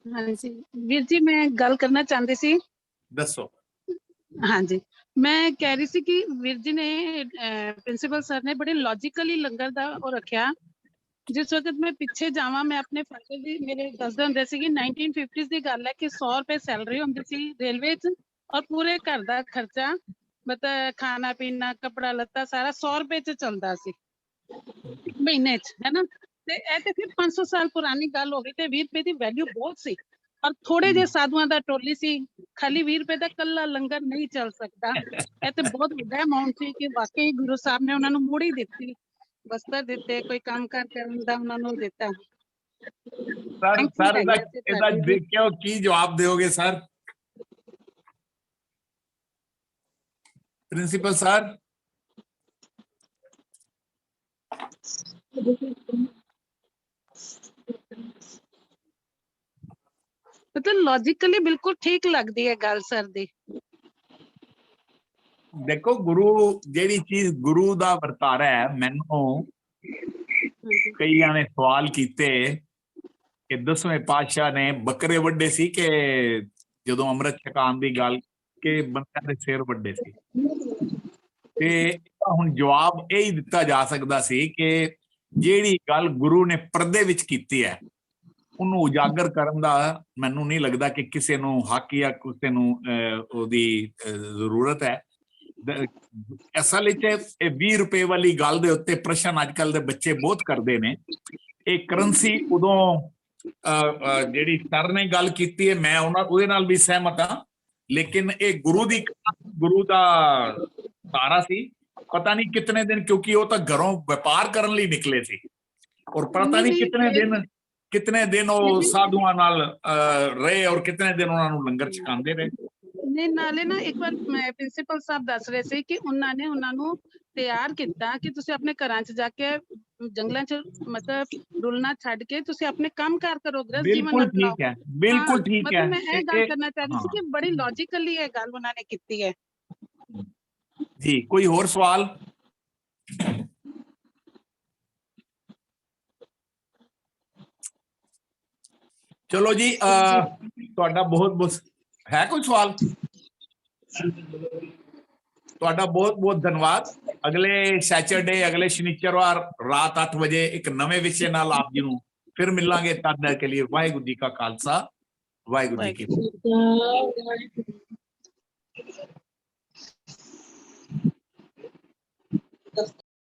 हाँ जी वीर जी, मैं गल करना चाहती सी। दसो। हाँ जी, मैं कह रही सी कि वीर जी ने प्रिंसिपल सर ने बड़े लॉजिकली लंगर दा वो रखिया। जिस वक्त मैं पीछे जावा, मैं अपने फादर दी मेरे दसदे हुंदे सी कि 1950s दी गल है कि 100 रुपए सैलरी हुंदी सी रेलवे च, और पूरे घर दा खर्चा मतलब खाना पीना कपड़ा लत्ता सारा 100 रुपए च चलदा सी महीने च, है ना। ਤੇ ਇਹ ਤੇ ਫਿਰ 500 ਸਾਲ ਪੁਰਾਣੀ ਗੱਲ ਹੋ ਗਈ, ਤੇ 20 ਰੁਪਏ ਦੀ ਵੈਲਿਊ ਬਹੁਤ ਸੀ। ਔਰ ਥੋੜੇ ਜਿਹੇ ਸਾਧੂਆਂ ਦਾ ਟੋਲੀ ਸੀ, ਖਾਲੀ 20 ਰੁਪਏ ਦਾ ਕੱਲਾ ਲੰਗਰ ਨਹੀਂ ਚੱਲ ਸਕਦਾ। ਇਹ ਤੇ ਬਹੁਤ ਵੱਡਾ ਅਮਾਉਂਟ ਸੀ ਕਿ ਵਾਕਈ ਗੁਰੂ ਸਾਹਿਬ ਨੇ ਉਹਨਾਂ ਨੂੰ ਮੁੜ ਹੀ ਦਿੱਤੀ, ਵਸਤਰ ਦਿੱਤੇ, ਕੋਈ ਕੰਮ ਕਾਰ ਕਰਨ ਦਾ ਉਹਨਾਂ ਨੂੰ ਦਿੱਤਾ। ਸਰ ਇਹਦਾ ਦੇਖਿਓ ਕੀ ਜਵਾਬ ਦਿਓਗੇ ਸਰ? ਪ੍ਰਿੰਸੀਪਲ ਸਰ मतलब लॉजिकली बिल्कुल ठीक लगती है गल सर दी। देखो गुरु ਜਿਹੜੀ ਚੀਜ਼ ਗੁਰੂ ਦਾ ਵਰਤਾਰਾ ਹੈ, ਮੈਨੂੰ ਕਈਆਂ ਨੇ ਸਵਾਲ ਕੀਤੇ ਕਿ 10ਵੇਂ ਪਾਤਸ਼ਾਹ ਨੇ ਬੱਕਰੇ ਵੱਡੇ ਸੀ ਕਿ ਜਦੋਂ ਅੰਮ੍ਰਿਤ ਛਕਾਉਣ ਦੀ ਗੱਲ ਕਿ ਬੰਦਿਆਂ ਦੇ ਸਿਰ ਵੱਡੇ ਸੀ। ਤੇ ਹੁਣ ਜਵਾਬ ਇਹ ਹੀ ਦਿੱਤਾ ਜਾ ਸਕਦਾ ਸੀ ਕਿ ਜਿਹੜੀ ਗੱਲ ਗੁਰੂ ਨੇ ਪਰਦੇ ਵਿੱਚ ਕੀਤੀ ਹੈ ਉਹਨੂੰ ਉਜਾਗਰ ਕਰਨ ਦਾ ਮੈਨੂੰ ਨਹੀਂ ਲੱਗਦਾ ਕਿ ਕਿਸੇ ਨੂੰ ਹੱਕ ਜਾਂ ਕਿਸੇ ਨੂੰ ਉਹਦੀ ਜ਼ਰੂਰਤ ਹੈ। ਅਸਲ ਵਿੱਚ ਇਹ 20 ਰੁਪਏ ਵਾਲੀ ਗੱਲ ਦੇ ਉੱਤੇ ਪ੍ਰਸ਼ਨ ਅੱਜ ਕੱਲ ਦੇ ਬੱਚੇ ਬਹੁਤ ਕਰਦੇ ਨੇ। ਇਹ ਕਰੰਸੀ ਉਦੋਂ ਜਿਹੜੀ ਸਰ ਨੇ ਗੱਲ ਕੀਤੀ ਹੈ ਮੈਂ ਉਹਦੇ ਨਾਲ ਵੀ ਸਹਿਮਤ ਹਾਂ, ਲੇਕਿਨ ਇਹ ਗੁਰੂ ਦਾ ਸਾਰਾ ਸੀ। ਪਤਾ ਨਹੀਂ ਕਿਤਨੇ ਦਿਨ, ਕਿਉਂਕਿ ਉਹ ਤਾਂ ਘਰੋਂ ਵਪਾਰ ਕਰਨ ਲਈ ਨਿਕਲੇ ਸੀ ਔਰ ਪਤਾ ਨਹੀਂ ਕਿਤਨੇ ਦਿਨ ਉਹ ਸਾਧੂਆਂ ਨਾਲ ਰਹੇ ਔਰ ਕਿਤਨੇ ਦਿਨ ਉਹਨਾਂ ਨੂੰ ਲੰਗਰ ਛਕਾਉਂਦੇ ਰਹੇ। ਨੇ ਨਾਲੇ ਨਾ ਇੱਕ ਵਾਰ ਪ੍ਰਿੰਸੀਪਲ ਸਾਹਿਬ ਦੱਸ ਰਹੇ ਸੀ ਕਿ ਉਹਨਾਂ ਨੇ ਉਹਨਾਂ ਨੂੰ ਤਿਆਰ ਕੀਤਾ ਕਿ ਤੁਸੀਂ ਆਪਣੇ ਘਰਾਂ 'ਚ ਜਾ ਕੇ ਜੰਗਲਾਂ 'ਚ ਮਤਲਬ ਡੁੱਲਣਾ ਛੱਡ ਕੇ ਤੁਸੀਂ ਆਪਣੇ ਕੰਮ ਕਾਰ ਕਰੋ, ਗ੍ਰਸਤ ਜੀਵਨ ਬਿਲਕੁਲ ਠੀਕ ਹੈ, ਬਿਲਕੁਲ ਠੀਕ ਹੈ। ਮੈਂ ਇਹ ਗੱਲ ਕਰਨਾ ਚਾਹ ਰਹੀ ਸੀ ਕਿ ਬੜੀ ਲੌਜੀਕਲੀ ਇਹ ਗੱਲ ਉਹਨਾਂ ਨੇ ਕੀਤੀ ਹੈ ਜੀ। ਕੋਈ ਹੋਰ ਸਵਾਲ? ਚਲੋ ਜੀ, ਤੁਹਾਡਾ ਬਹੁਤ ਬਹੁਤ ਹੈ ਕੋਈ ਸਵਾਲ? ਤੁਹਾਡਾ ਬਹੁਤ ਬਹੁਤ ਧੰਨਵਾਦ। ਅਗਲੇ ਸੈਚਰਡੇ, ਅਗਲੇ ਸ਼ਨੀਚਰਵਾਰ ਰਾਤ 8 ਵਜੇ ਇੱਕ ਨਵੇਂ ਵਿਸ਼ੇ ਨਾਲ ਆਪ ਜੀ ਨੂੰ ਫਿਰ ਮਿਲਾਂਗੇ। ਤਦ ਤੱਕ ਕੇ ਲਈ ਵਾਹਿਗੁਰੂ ਜੀ ਕਾ ਖਾਲਸਾ, ਵਾਹਿਗੁਰੂ ਜੀ ਕੀ ਫਤਿਹ।